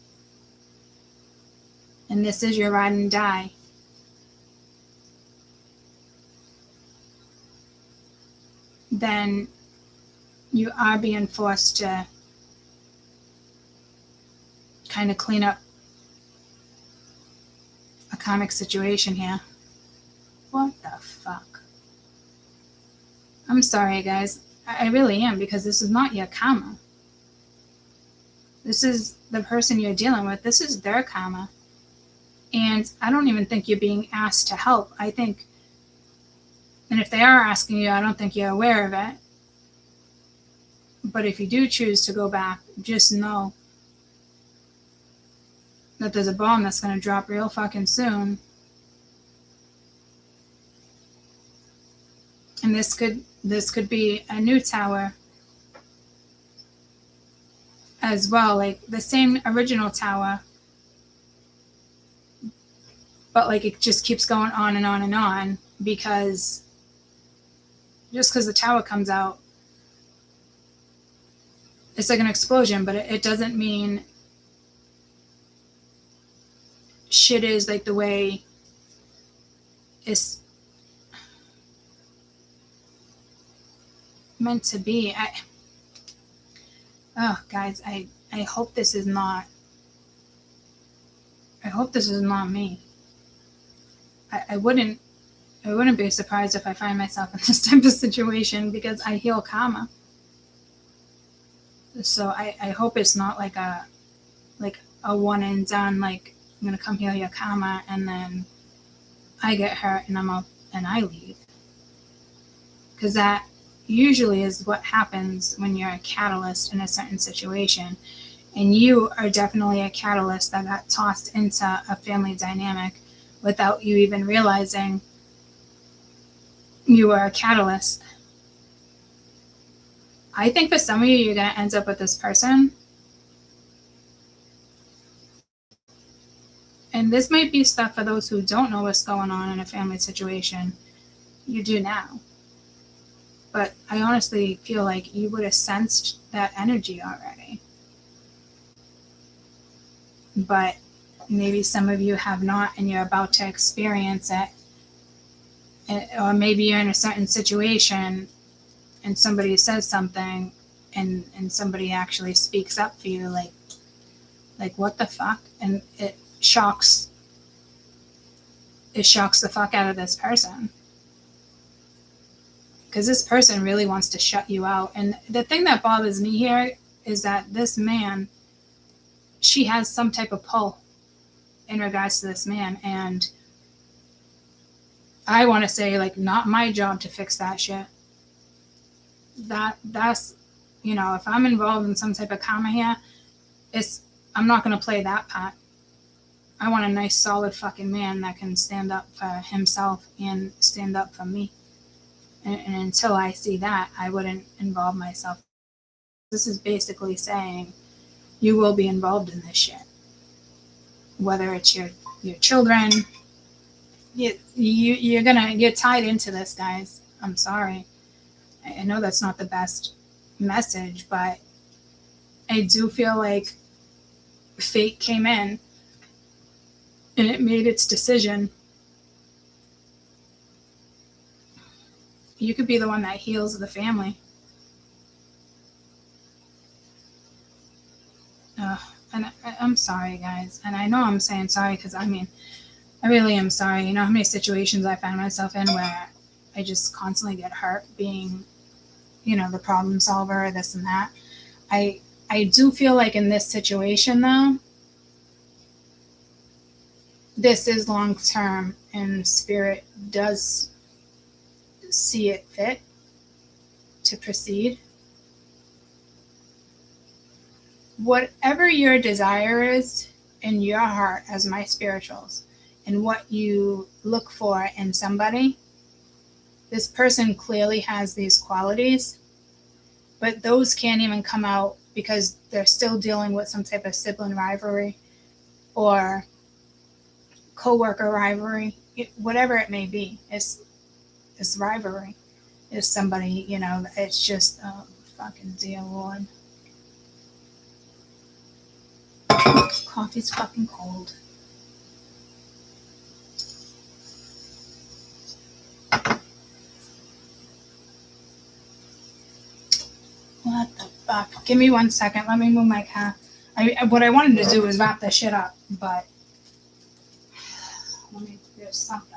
and this is your ride and die, then you are being forced to kind of clean up a karmic situation here. What the fuck? I'm sorry, guys. I really am, because this is not your karma. This is the person you're dealing with. This is their karma. And I don't even think you're being asked to help. I think, and if they are asking you, I don't think you're aware of it. But if you do choose to go back, just know that there's a bomb that's going to drop real fucking soon. And this could be a new tower as well, like the same original tower, but like it just keeps going on and on and on, because just because the tower comes out, it's like an explosion, but it doesn't mean shit is like the way it's meant to be. Guys, I hope this is not. I hope this is not me. I wouldn't be surprised if I find myself in this type of situation, because I heal karma. So I hope it's not like a one and done, like I'm gonna come heal your karma and then I get hurt and I'm out and I leave. Because that usually is what happens when you're a catalyst in a certain situation. And you are definitely a catalyst that got tossed into a family dynamic without you even realizing you were a catalyst. I think for some of you, you're going to end up with this person. And this might be stuff for those who don't know what's going on in a family situation. You do now. But I honestly feel like you would have sensed that energy already. But maybe some of you have not, and you're about to experience it. Or maybe you're in a certain situation and somebody says something and somebody actually speaks up for you, like what the fuck? And it shocks the fuck out of this person. Because this person really wants to shut you out. And the thing that bothers me here is that this man, she has some type of pull in regards to this man. And I want to say, like, not my job to fix that shit. That's, if I'm involved in some type of karma here, I'm not going to play that part. I want a nice, solid fucking man that can stand up for himself and stand up for me. And until I see that, I wouldn't involve myself. This is basically saying you will be involved in this shit. Whether it's your children, you're tied into this, guys. I'm sorry. I know that's not the best message, but I do feel like fate came in and it made its decision. You could be the one that heals the family. And I'm sorry, guys. And I know I'm saying sorry because, I really am sorry. You know how many situations I find myself in where I just constantly get hurt being, the problem solver, this and that. I do feel like in this situation, though, this is long term and Spirit does see it fit to proceed. Whatever your desire is in your heart as my spirituals and what you look for in somebody, this person clearly has these qualities, but those can't even come out because they're still dealing with some type of sibling rivalry or co-worker rivalry, whatever it may be. It's rivalry. It's somebody, it's just, oh, fucking dear Lord. Coffee's fucking cold. What the fuck? Give me 1 second. Let me move my car. What I wanted to do was wrap this shit up, but there's something.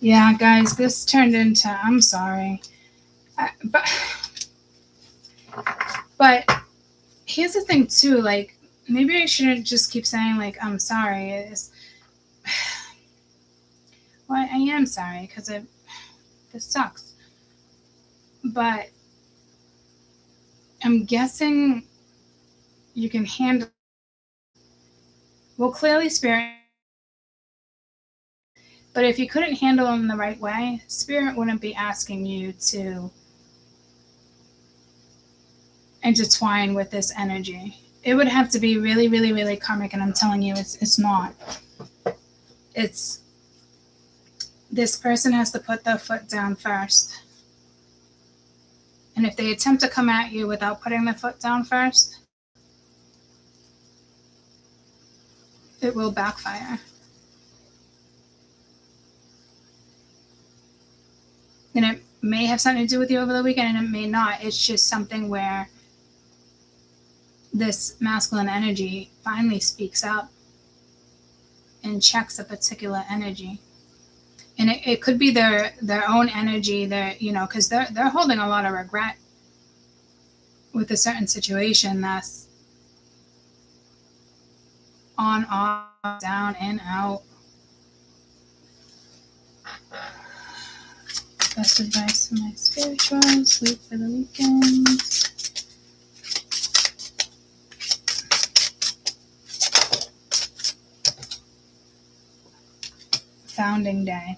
Yeah, guys, this turned into, I'm sorry. But here's the thing too, like, maybe I shouldn't just keep saying like I'm sorry. Well, I am sorry because this sucks. But I'm guessing you can handle. Well, clearly, Spirit. But if you couldn't handle them the right way, Spirit wouldn't be asking you to intertwine with this energy. It would have to be really, really, really karmic, and I'm telling you, it's not. It's this person has to put their foot down first. And if they attempt to come at you without putting their foot down first, it will backfire. And it may have something to do with you over the weekend, and it may not. It's just something where this masculine energy finally speaks up and checks a particular energy. And it could be their own energy, because they're holding a lot of regret with a certain situation that's on, off, down, in, out. Best advice for my spiritual sleep for the weekend. Founding day.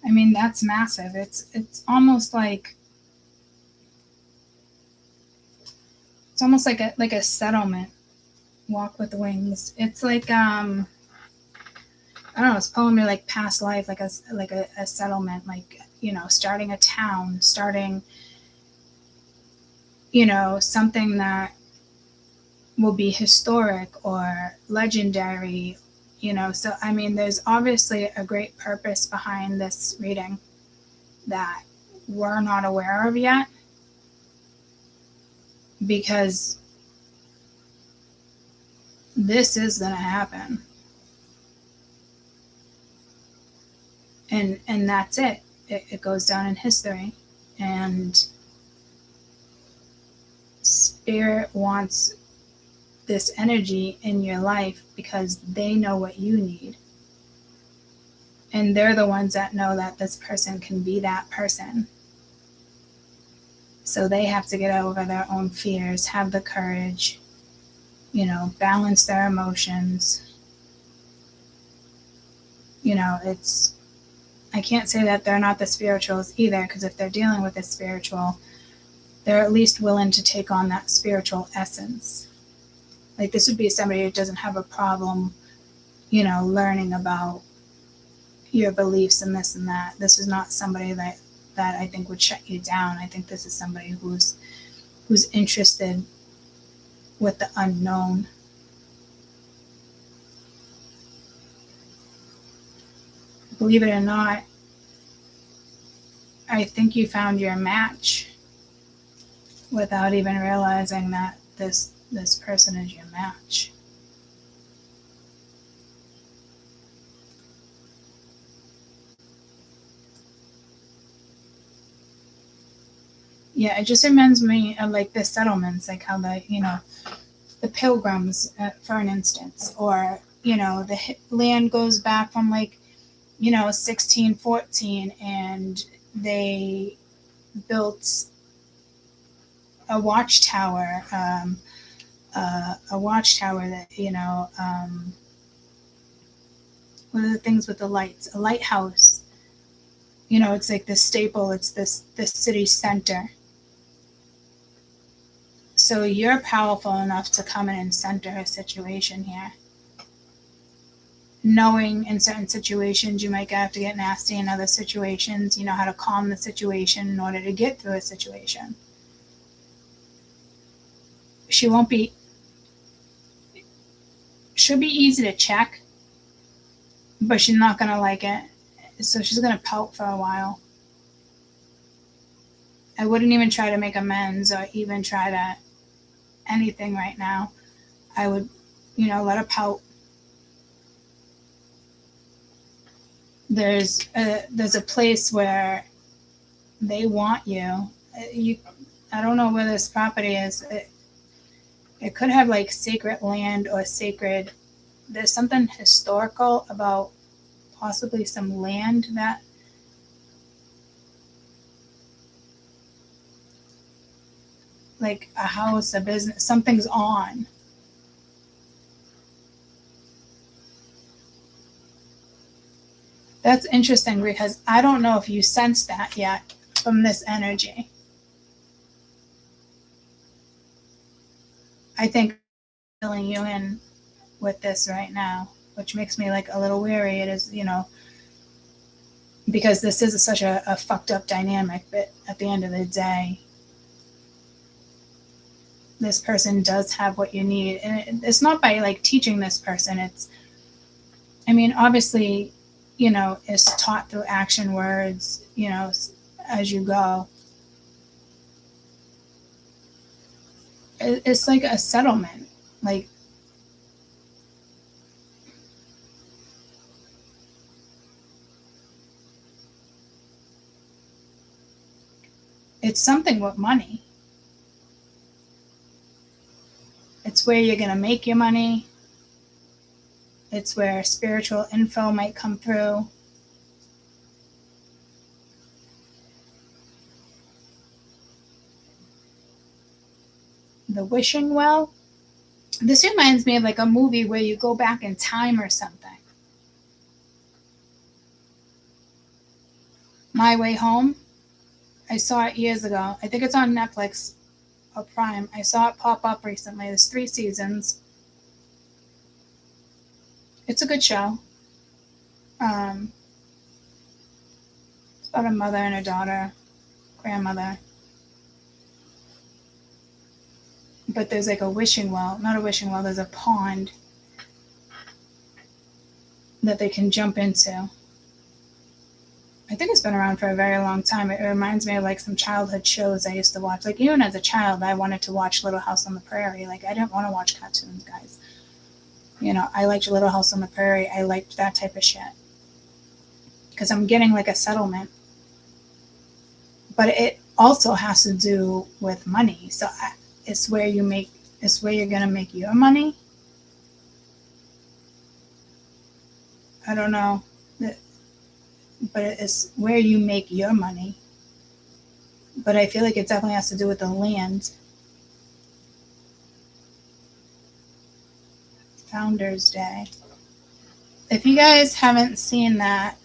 I mean, that's massive. It's almost like a settlement. Walk with wings. It's like I don't know. It's pulling me like past life, like a settlement, like starting a town, starting something that will be historic or legendary. So I mean, there's obviously a great purpose behind this reading that we're not aware of yet, because this is going to happen. And that's it. It goes down in history. And Spirit wants this energy in your life because they know what you need. And they're the ones that know that this person can be that person. So they have to get over their own fears, have the courage, balance their emotions. I can't say that they're not the spirituals either, because if they're dealing with a spiritual, they're at least willing to take on that spiritual essence. Like, this would be somebody who doesn't have a problem, learning about your beliefs and this and that. This is not somebody that I think would shut you down. I think this is somebody who's interested with the unknown. Believe it or not, I think you found your match without even realizing that this person is your match. Yeah, it just reminds me of like the settlements, like how the pilgrims, for an instance, or the land goes back from 1614, and they built a watchtower, that what are the things with the lights? A lighthouse. It's like this staple. It's this city center. So you're powerful enough to come in and center a situation here. Knowing in certain situations you might have to get nasty, in other situations you know how to calm the situation in order to get through a situation. She'll be easy to check, but she's not going to like it. So she's going to pout for a while. I wouldn't even try to make amends or even try to anything right now. I would, let her pout. There's a place where they want you. I don't know where this property is. It could have like sacred land or sacred. There's something historical about possibly some land that like a house, a business, something's on. That's interesting because I don't know if you sense that yet from this energy. I think I'm filling you in with this right now, which makes me like a little weary. It is, because this is such a fucked up dynamic, but at the end of the day, this person does have what you need. And it's not by like teaching this person. Obviously, is taught through action words, as you go. It's like a settlement. Like, it's something with money. It's where you're going to make your money. It's where spiritual info might come through. The wishing well. This reminds me of like a movie where you go back in time or something. My Way Home. I saw it years ago. I think it's on Netflix or Prime. I saw it pop up recently. There's 3 seasons. It's a good show. It's about a mother and a daughter, grandmother. But there's like a wishing well, not a wishing well, there's a pond that they can jump into. I think it's been around for a very long time. It reminds me of like some childhood shows I used to watch. Like even as a child, I wanted to watch Little House on the Prairie. Like I didn't want to watch cartoons, guys. I liked Little House on the Prairie. I liked that type of shit. Because I'm getting like a settlement. But it also has to do with money. So it's where you're going to make your money. I don't know. But it's where you make your money. But I feel like it definitely has to do with the land. Founders Day. If you guys haven't seen that,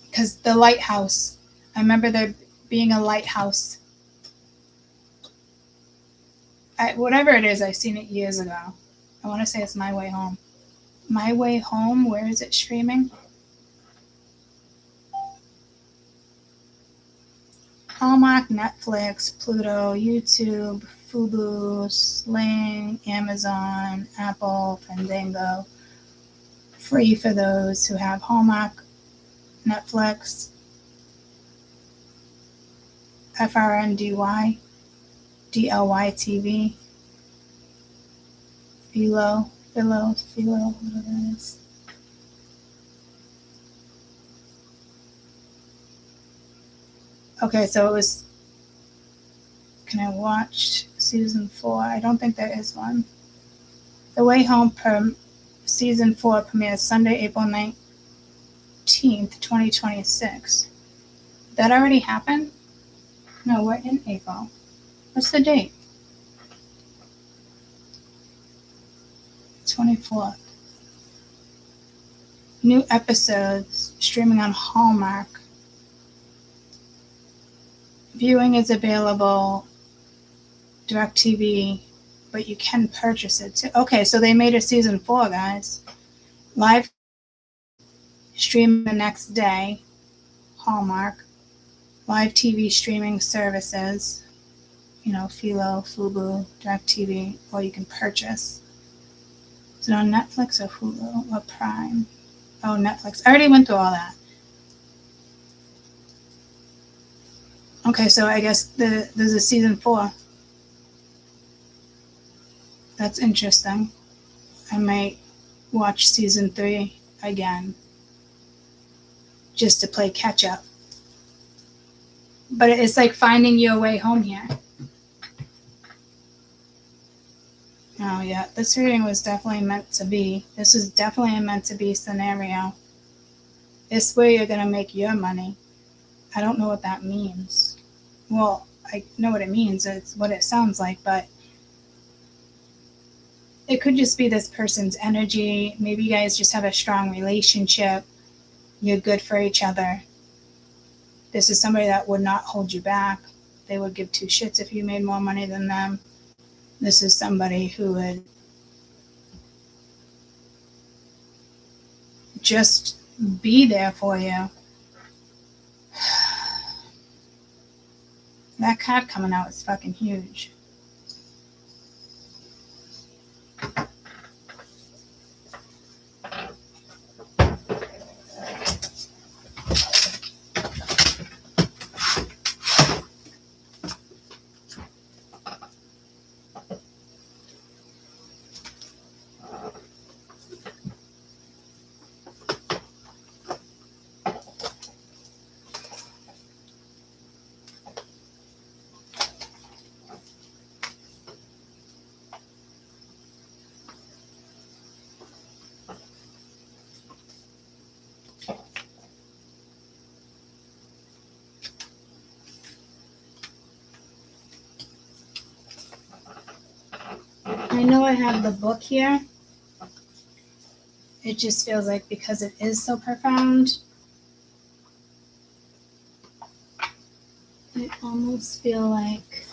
because the lighthouse, I remember there being a lighthouse. Whatever it is, I've seen it years ago. I want to say it's My Way Home. My Way Home, where is it streaming? Hallmark, Netflix, Pluto, YouTube, Fubo, Sling, Amazon, Apple, Fandango. Free for those who have Hallmark, Netflix, FRNDY, DLY TV, Philo, whatever it is. Okay, so it was, can I watch season 4? I don't think there is one. The Way Home season 4 premieres Sunday, April 19th, 2026. Did that already happen? No, we're in April. What's the date? 24th. New episodes streaming on Hallmark. Viewing is available DirecTV, but you can purchase it too. Okay, so they made a season 4, guys. Live stream the next day. Hallmark. Live TV streaming services. Philo, Fubo, DirecTV, or you can purchase. Is it on Netflix or Hulu or Prime? Oh, Netflix. I already went through all that. Okay, so I guess there's a season 4. That's interesting. I might watch season 3 again just to play catch up. But it's like finding your way home here. Oh yeah, this reading was definitely meant to be. This is definitely a meant to be scenario. It's where you're going to make your money. I don't know what that means. Well, I know what it means. It's what it sounds like, but it could just be this person's energy. Maybe you guys just have a strong relationship. You're good for each other. This is somebody that would not hold you back. They would give two shits if you made more money than them. This is somebody who would just be there for you. That card coming out is fucking huge. I know I have the book here. It just feels like because it is so profound, I almost feel like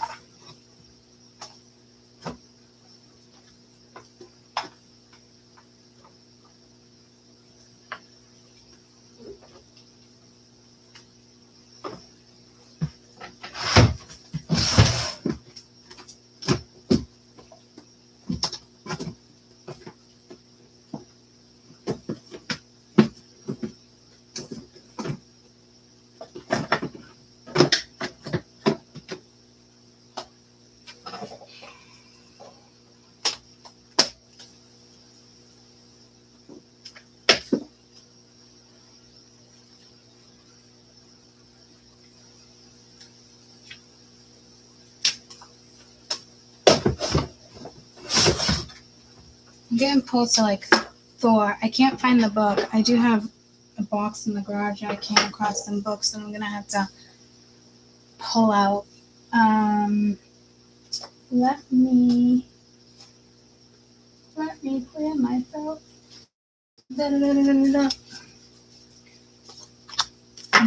I'm getting pulled to like Thor. I can't find the book. I do have a box in the garage and I came across some books that I'm gonna have to pull out. Let me clear my throat. Let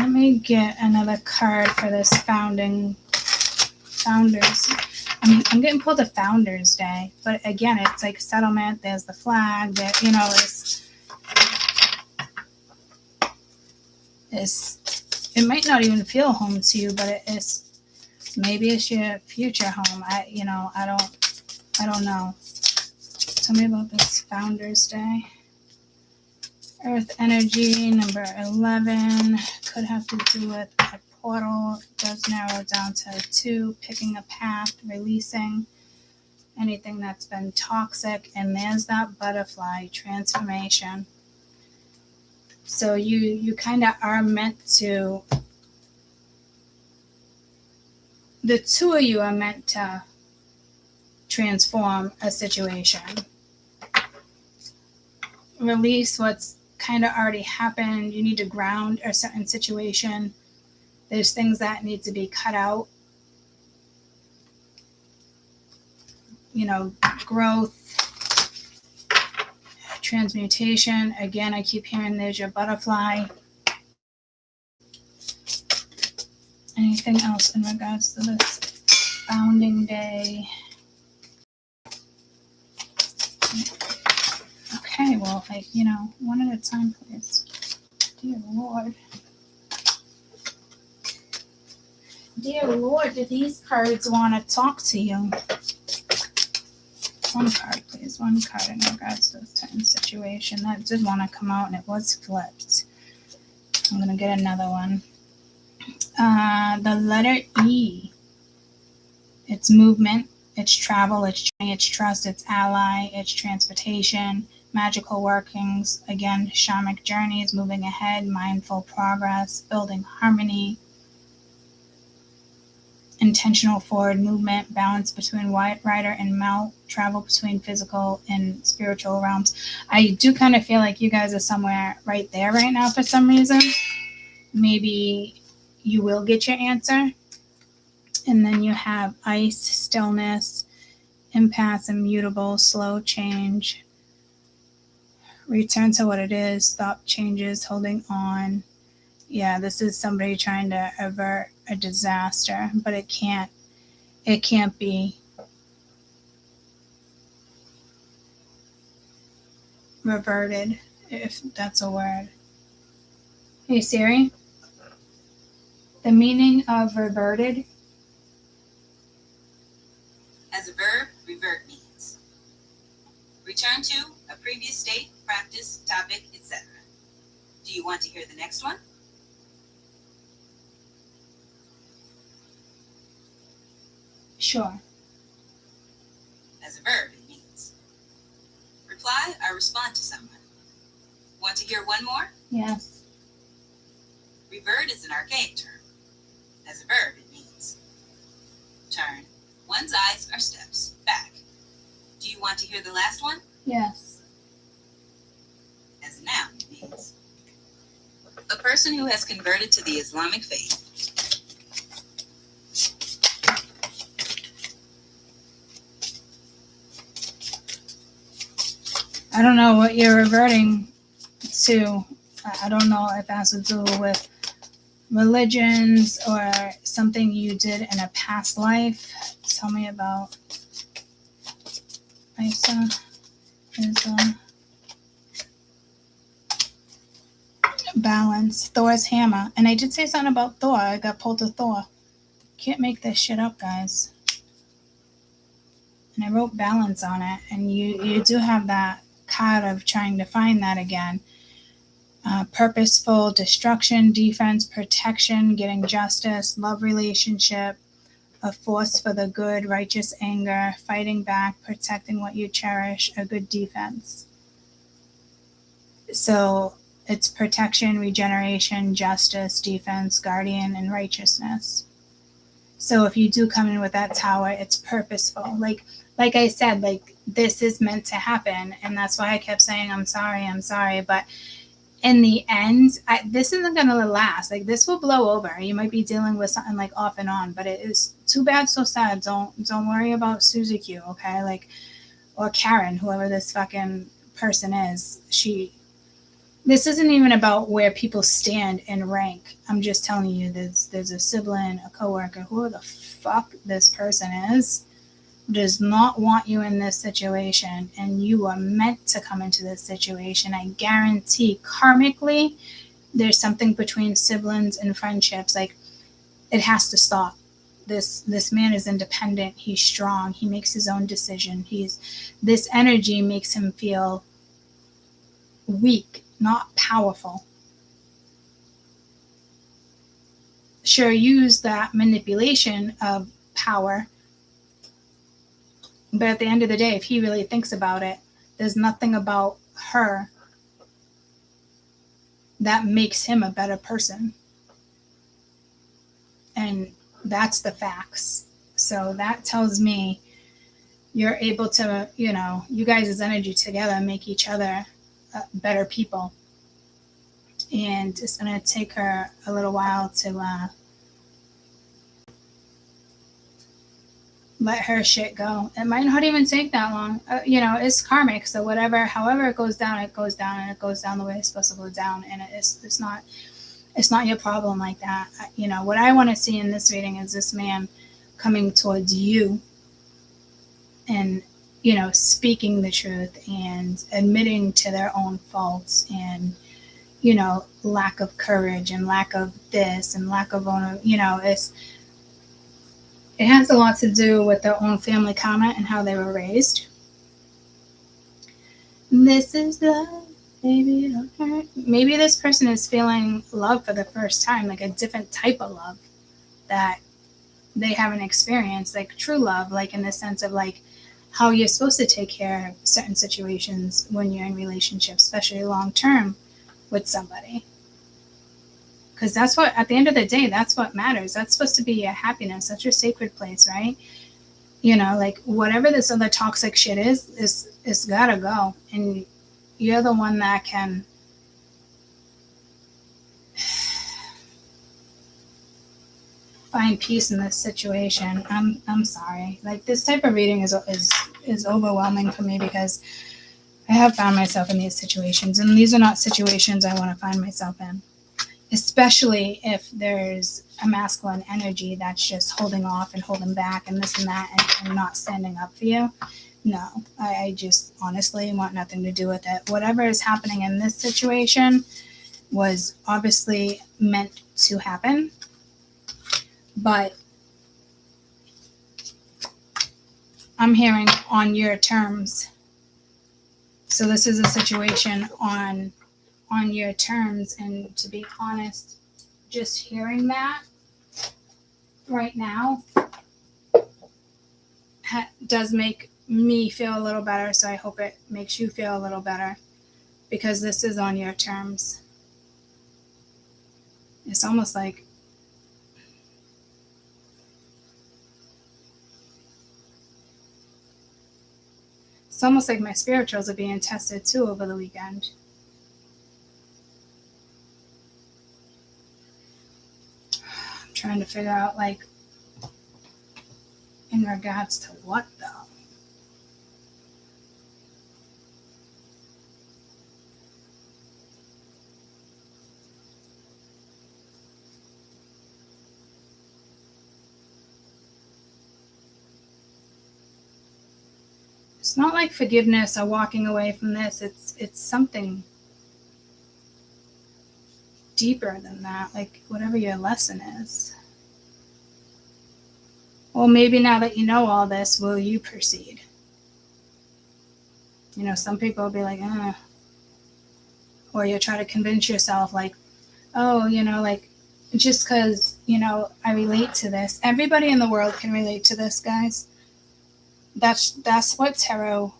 me get another card for this founders. I'm getting pulled to Founders Day, but again, it's like settlement. There's the flag. That it might not even feel home to you, but it is. Maybe it's your future home. I don't know. Tell me about this Founders Day. Earth energy, number 11, could have to do with a portal. It does narrow down to 2, picking a path, releasing anything that's been toxic. And there's that butterfly, transformation. So you kind of are meant to, the two of you are meant to transform a situation. Release what's kind of already happened. You need to ground a certain situation. There's things that need to be cut out. Growth, transmutation. Again, I keep hearing there's your butterfly. Anything else in regards to this founding day? Okay, well, one at a time, please. Dear Lord. Dear Lord, do these cards want to talk to you? One card, please. One card in regards to this certain situation. That did want to come out, and it was flipped. I'm going to get another one. The letter E. It's movement, It's travel, it's journey, it's trust, it's ally, it's transportation, magical workings, again, shamanic journeys, moving ahead, mindful progress, building harmony, intentional forward movement, balance between rider and mount, travel between physical and spiritual realms. I do kind of feel like you guys are somewhere right there right now for some reason. Maybe you will get your answer. And then you have ice, stillness, impasse, immutable, slow change, return to what it is, stop changes, holding on. Yeah, this is somebody trying to avert a disaster, but it can't be reverted, if that's a word. Hey Siri, the meaning of reverted? As a verb, revert means return to a previous state, practice, topic, etc. Do you want to hear the next one? Sure. As a verb, it means reply or respond to someone. Want to hear one more? Yes. Revert is an archaic term. As a verb, it means turn one's eyes or steps back. Do you want to hear the last one? Yes. As a noun, it means a person who has converted to the Islamic faith. I don't know what you're reverting to. I don't know if it has to do with religions or something you did in a past life. Tell me about Isa is balance. Thor's hammer. And I did say something about Thor. I got pulled to Thor. Can't make this shit up, guys. And I wrote balance on it. And you do have that card of trying to find that again. Purposeful destruction, defense, protection, getting justice, love relationship, a force for the good, righteous anger, fighting back, protecting what you cherish, a good defense. So it's protection, regeneration, justice, defense, guardian, and righteousness. So if you do come in with that tower, it's purposeful. Like I said, like this is meant to happen. And that's why I kept saying, I'm sorry. But in the end, this isn't going to last. Like this will blow over. You might be dealing with something like off and on, but it is too bad, so sad. Don't worry about Suzuki, okay? Like, or Karen, whoever this fucking person is. This isn't even about where people stand in rank. I'm just telling you, there's a sibling, a coworker, whoever the fuck this person is, does not want you in this situation, and you are meant to come into this situation. I guarantee karmically there's something between siblings and friendships. Like it has to stop. This man is independent, he's strong, he makes his own decision. This energy makes him feel weak, not powerful. Sure, use that manipulation of power. But at the end of the day, if he really thinks about it, there's nothing about her that makes him a better person. And that's the facts. So that tells me you're able to, you guys' energy together make each other better people. And it's going to take her a little while to let her shit go. It might not even take that long. It's karmic. So however it goes down, and it goes down the way it's supposed to go down. And it's not your problem like that. What I want to see in this reading is this man coming towards you and, speaking the truth and admitting to their own faults and, lack of courage and lack of this and lack of it has a lot to do with their own family karma and how they were raised. This is love, baby, don't hurt. Maybe this person is feeling love for the first time, like a different type of love that they haven't experienced like true love, like in the sense of like how you're supposed to take care of certain situations when you're in relationships, especially long term with somebody. Because that's what, at the end of the day, that's what matters. That's supposed to be your happiness. That's your sacred place, right? You know, like whatever this other toxic shit is gotta go. And you're the one that can find peace in this situation. I'm sorry. Like this type of reading is overwhelming for me because I have found myself in these situations, and these are not situations I want to find myself in. Especially if there's a masculine energy that's just holding off and holding back and this and that and not standing up for you. No, I just honestly want nothing to do with it. Whatever is happening in this situation was obviously meant to happen, but I'm hearing on your terms. So this is a situation on your terms, and to be honest, just hearing that right now does make me feel a little better, so I hope it makes you feel a little better, because this is on your terms. It's almost like my spirituals are being tested too over the weekend. Trying to figure out, like, in regards to what though? It's not like forgiveness or walking away from this. It's something deeper than that, like whatever your lesson is. Well, maybe now that you know all this, will you proceed? You know, some people will be like, or you try to convince yourself, like, oh, you know, like, just because, you know, I relate to this. Everybody in the world can relate to this, guys. That's what tarot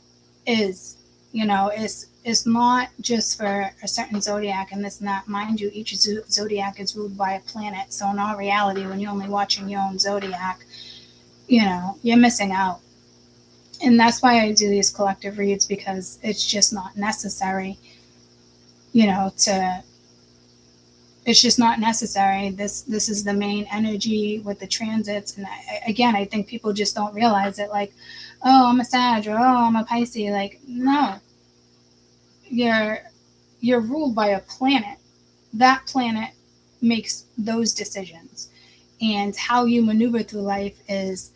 is. You know, it's not just for a certain zodiac and this and that. Mind you, each zodiac is ruled by a planet. So in all reality, when you're only watching your own zodiac, you know, you're missing out. And that's why I do these collective reads, because it's just not necessary, you know, it's just not necessary. This is the main energy with the transits. And I think people just don't realize it. Like, oh, I'm a Sag, or oh, I'm a Pisces. Like, no, you're ruled by a planet. That planet makes those decisions. And how you maneuver through life is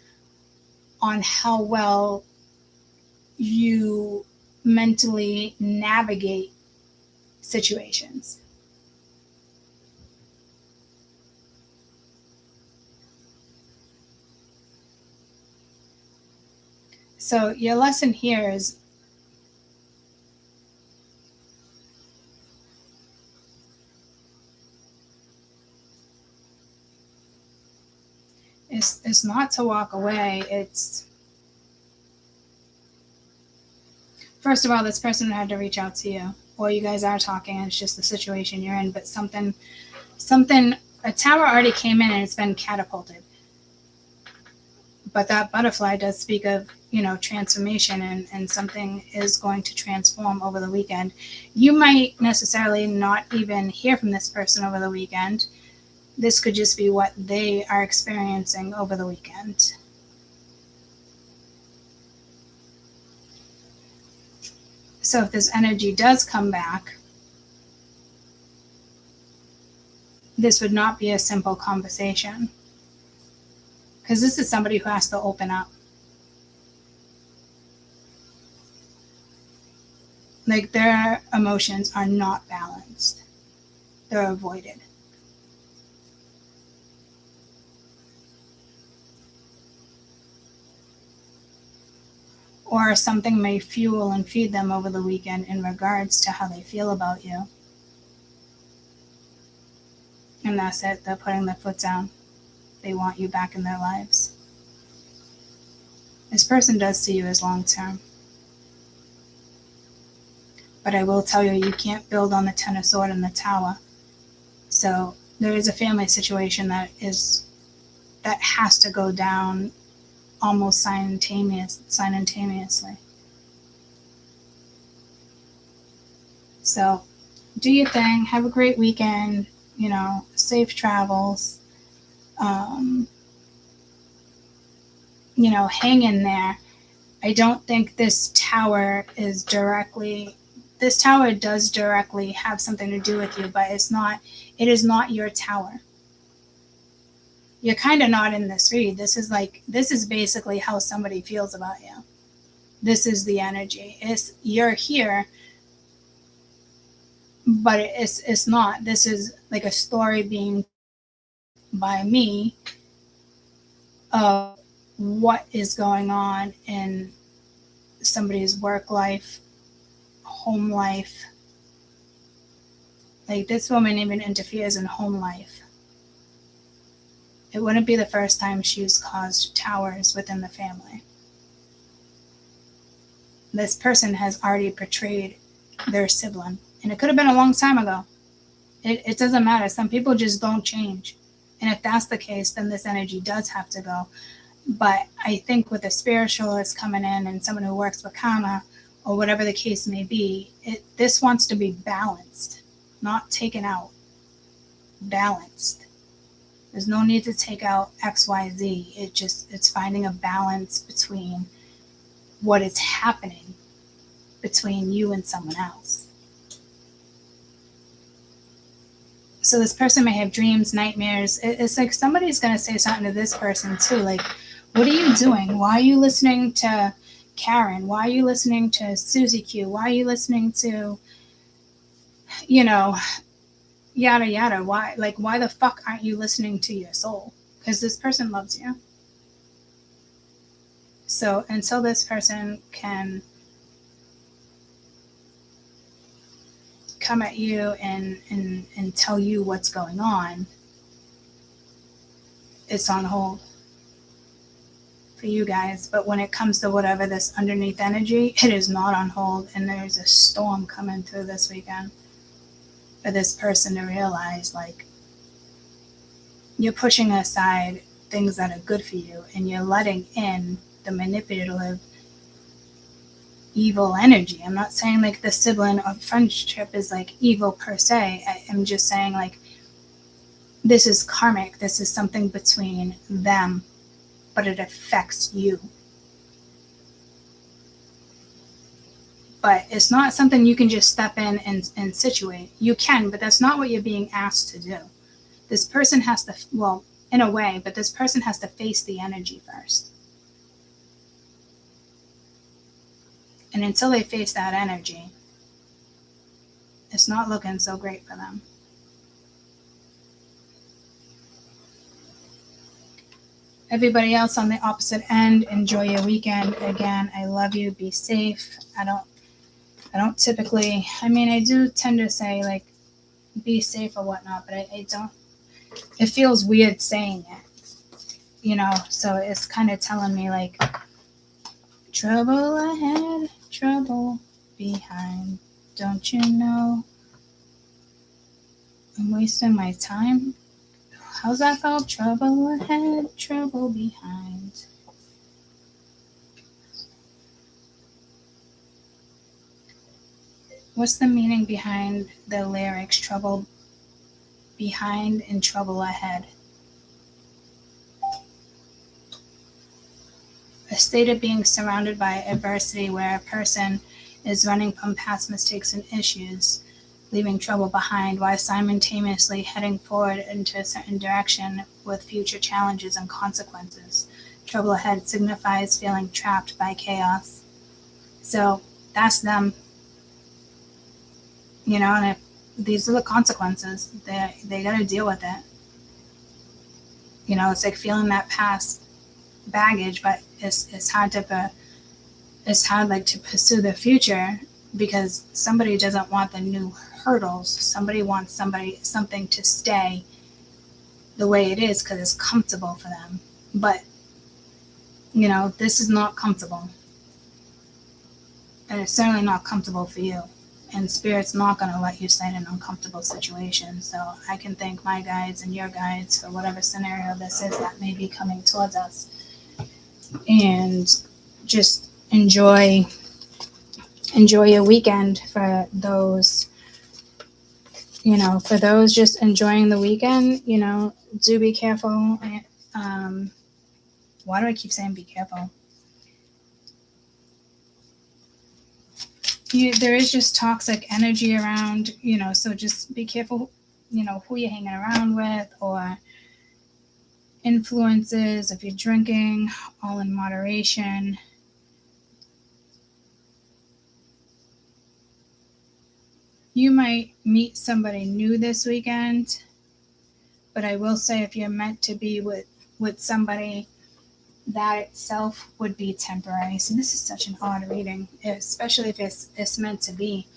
on how well you mentally navigate situations. So your lesson here is not to walk away. It's, first of all, this person had to reach out to you, or you guys are talking and it's just the situation you're in, but something, a tower already came in and it's been catapulted. But that butterfly does speak of, you know, transformation, and something is going to transform over the weekend. You might necessarily not even hear from this person over the weekend. This could just be what they are experiencing over the weekend. So if this energy does come back, this would not be a simple conversation, because this is somebody who has to open up. Like, their emotions are not balanced. They're avoided. Or something may fuel and feed them over the weekend in regards to how they feel about you. And that's it. They're putting their foot down. they want you back in their lives. This person does see you as long-term. But I will tell you, you can't build on the Ten of Swords and the Tower. So there is a family situation that has to go down almost simultaneously. So do your thing. Have a great weekend. Safe travels. Hang in there. I don't think this tower does directly have something to do with you, but it is not your tower. You're kind of not in this read. This is basically how somebody feels about you. This is the energy. You're here, but it's not. This is like a story being by me of what is going on in somebody's work life, home life. Like, this woman even interferes in home life. It wouldn't be the first time she's caused towers within the family. This person has already portrayed their sibling, and it could have been a long time ago. It doesn't matter. Some people just don't change. And if that's the case, then this energy does have to go. But I think with a spiritualist coming in and someone who works with karma, or whatever the case may be, this wants to be balanced, not taken out. Balanced. There's no need to take out XYZ. It's finding a balance between what is happening between you and someone else. So this person may have dreams, nightmares. It's like somebody's going to say something to this person too. Like, what are you doing? Why are you listening to Karen? Why are you listening to Susie Q? Why are you listening to, yada, yada? Why the fuck aren't you listening to your soul? Because this person loves you. So until this person can come at you and tell you what's going on, it's on hold for you guys. But when it comes to whatever this underneath energy, it is not on hold, and there's a storm coming through this weekend for this person to realize, like, you're pushing aside things that are good for you, and you're letting in the manipulative evil energy. I'm not saying like the sibling or friendship is like evil per se. I'm just saying, like, this is karmic. This is something between them, but it affects you. But it's not something you can just step in and situate. You can, but that's not what you're being asked to do. This person has to, well, in a way, but this person has to face the energy first. And until they face that energy, it's not looking so great for them. Everybody else on the opposite end, enjoy your weekend. Again, I love you. Be safe. I don't typically, I do tend to say, like, be safe or whatnot, but I don't, it feels weird saying it, so it's kind of telling me, like, trouble ahead, trouble behind. Don't you know I'm wasting my time? How's that called? Trouble ahead, trouble behind. What's the meaning behind the lyrics? Trouble behind and trouble ahead. A state of being surrounded by adversity where a person is running from past mistakes and issues, leaving trouble behind while simultaneously heading forward into a certain direction with future challenges and consequences. Trouble ahead signifies feeling trapped by chaos. So that's them. And if these are the consequences, they got to deal with it. It's like feeling that past baggage, but it's hard to pursue the future because somebody doesn't want the new hurdles. Somebody wants something to stay the way it is because it's comfortable for them. But, this is not comfortable. And it's certainly not comfortable for you. And Spirit's not going to let you stay in an uncomfortable situation. So I can thank my guides and your guides for whatever scenario this is that may be coming towards us. And just enjoy your weekend. For those, for those just enjoying the weekend, do be careful. Why do I keep saying be careful? There is just toxic energy around, so just be careful, who you're hanging around with, or influences. If you're drinking, all in moderation. You might meet somebody new this weekend, but I will say if you're meant to be with somebody, that itself would be temporary. So this is such an odd reading, especially if it's meant to be.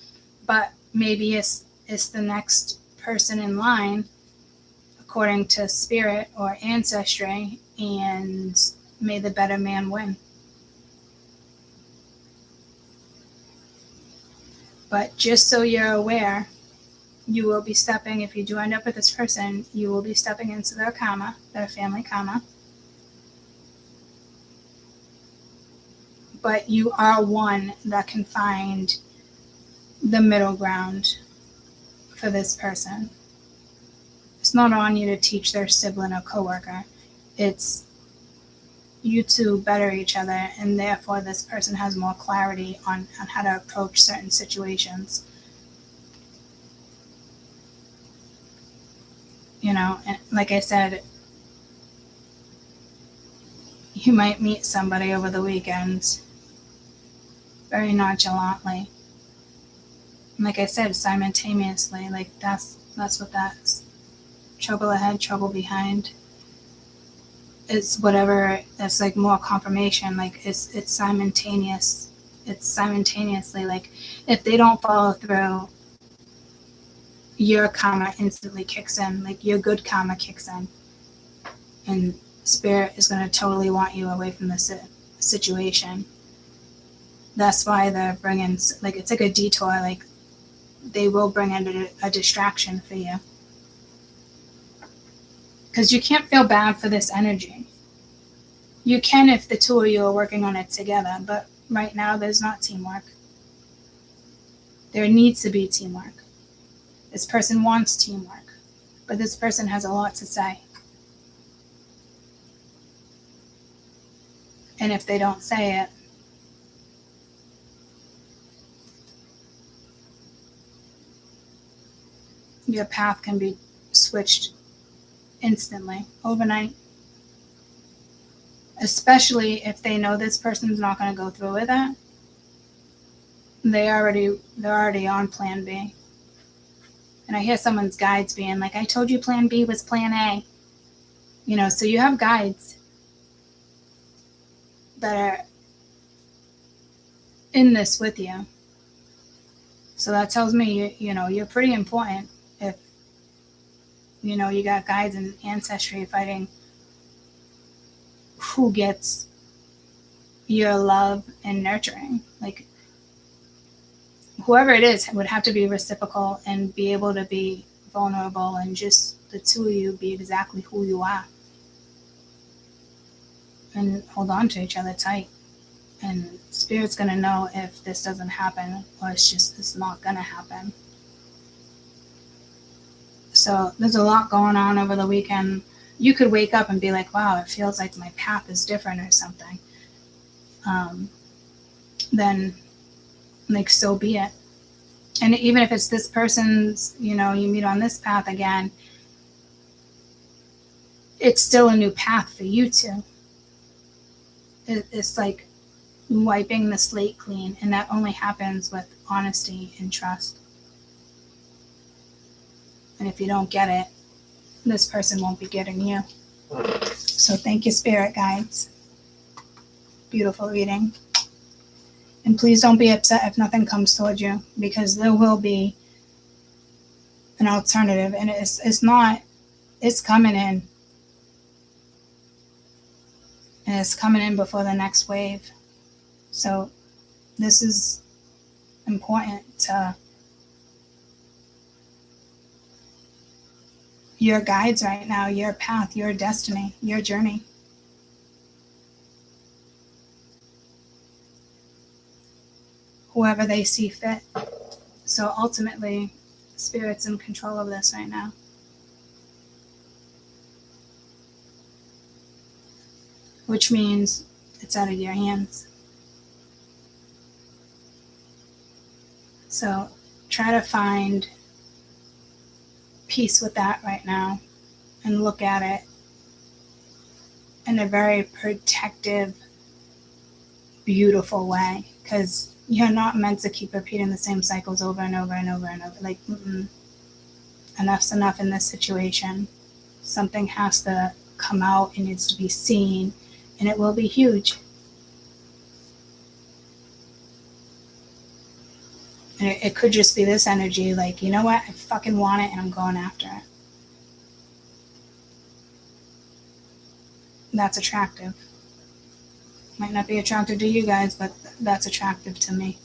But maybe it's the next person in line, according to spirit or ancestry, and may the better man win. But just so you're aware, you will be stepping, if you do end up with this person, you will be stepping into their karma, their family karma. But you are one that can find the middle ground for this person. It's not on you to teach their sibling or coworker. It's you two better each other, and therefore this person has more clarity on how to approach certain situations. And like I said, you might meet somebody over the weekend very nonchalantly. And like I said, simultaneously, like that's what that's. Trouble ahead, trouble behind. It's whatever, that's like more confirmation, like it's simultaneous. It's simultaneously, like if they don't follow through, your karma instantly kicks in, like your good karma kicks in. And spirit is going to totally want you away from the situation. That's why they're bringing, like it's like a detour, like they will bring in a distraction for you. Because you can't feel bad for this energy. You can if the two of you are working on it together, but right now there's not teamwork. There needs to be teamwork. This person wants teamwork, but this person has a lot to say. And if they don't say it, your path can be switched instantly, overnight. Especially if they know this person's not going to go through with it. They're already on plan B. And I hear someone's guides being like, I told you plan B was plan A. So you have guides that are in this with you. So that tells me you're pretty important if you got guides and ancestry fighting who gets your love and nurturing. Like whoever it is would have to be reciprocal and be able to be vulnerable, and just the two of you be exactly who you are and hold on to each other tight. And spirit's going to know if this doesn't happen, or it's not going to happen. So there's a lot going on over the weekend. You could wake up and be like, wow, it feels like my path is different or something. Then like, so be it. And even if it's this person's, you meet on this path again, it's still a new path for you two. It's like wiping the slate clean, and that only happens with honesty and trust. And if you don't get it, this person won't be getting you. So thank you, spirit guides. Beautiful reading. And please don't be upset if nothing comes towards you, because there will be an alternative. And it's not it's coming in. And it's coming in before the next wave. So this is important to your guides right now, your path, your destiny, your journey. Whoever they see fit. So ultimately, Spirit's in control of this right now. Which means it's out of your hands. So try to find peace with that right now and look at it in a very protective, beautiful way, because you're not meant to keep repeating the same cycles over and over and over and over. Like, enough's enough in this situation. Something has to come out, it needs to be seen, and it will be huge. And it could just be this energy, like, you know what, I fucking want it and I'm going after it. That's attractive. Might not be attractive to you guys, but that's attractive to me.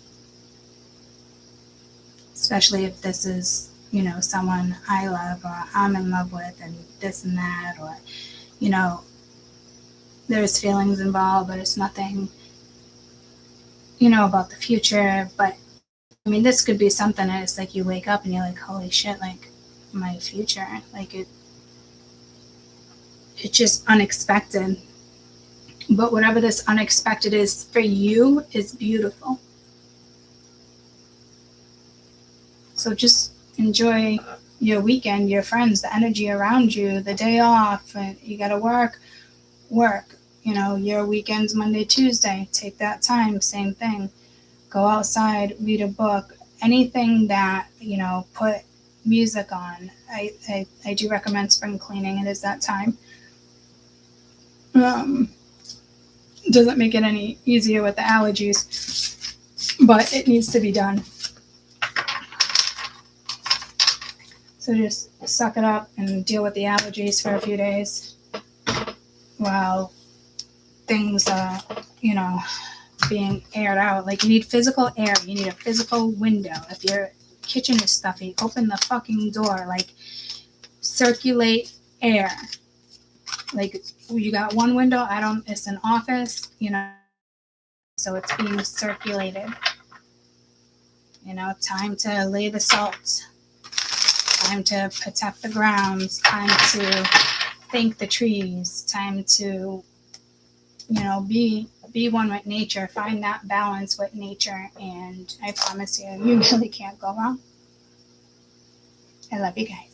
Especially if this is, someone I love or I'm in love with and this and that, or, there's feelings involved, but it's nothing, about the future. But, this could be something that it's like you wake up and you're like, holy shit, like, my future. Like, it's just unexpected. But whatever this unexpected is for you is beautiful. So just enjoy your weekend, your friends, the energy around you, the day off. You got to work. Your weekend's Monday, Tuesday. Take that time. Same thing. Go outside, read a book, anything that, put music on. I do recommend spring cleaning. It is that time. Doesn't make it any easier with the allergies, but it needs to be done. So just suck it up and deal with the allergies for a few days while things are, being aired out. Like, you need physical air. You need a physical window. If your kitchen is stuffy, open the fucking door. Like, circulate air. Like, you got one window, it's an office, so it's being circulated. Time to lay the salt, time to protect the grounds, time to thank the trees, time to, be one with nature, find that balance with nature, and I promise you really can't go wrong. I love you guys.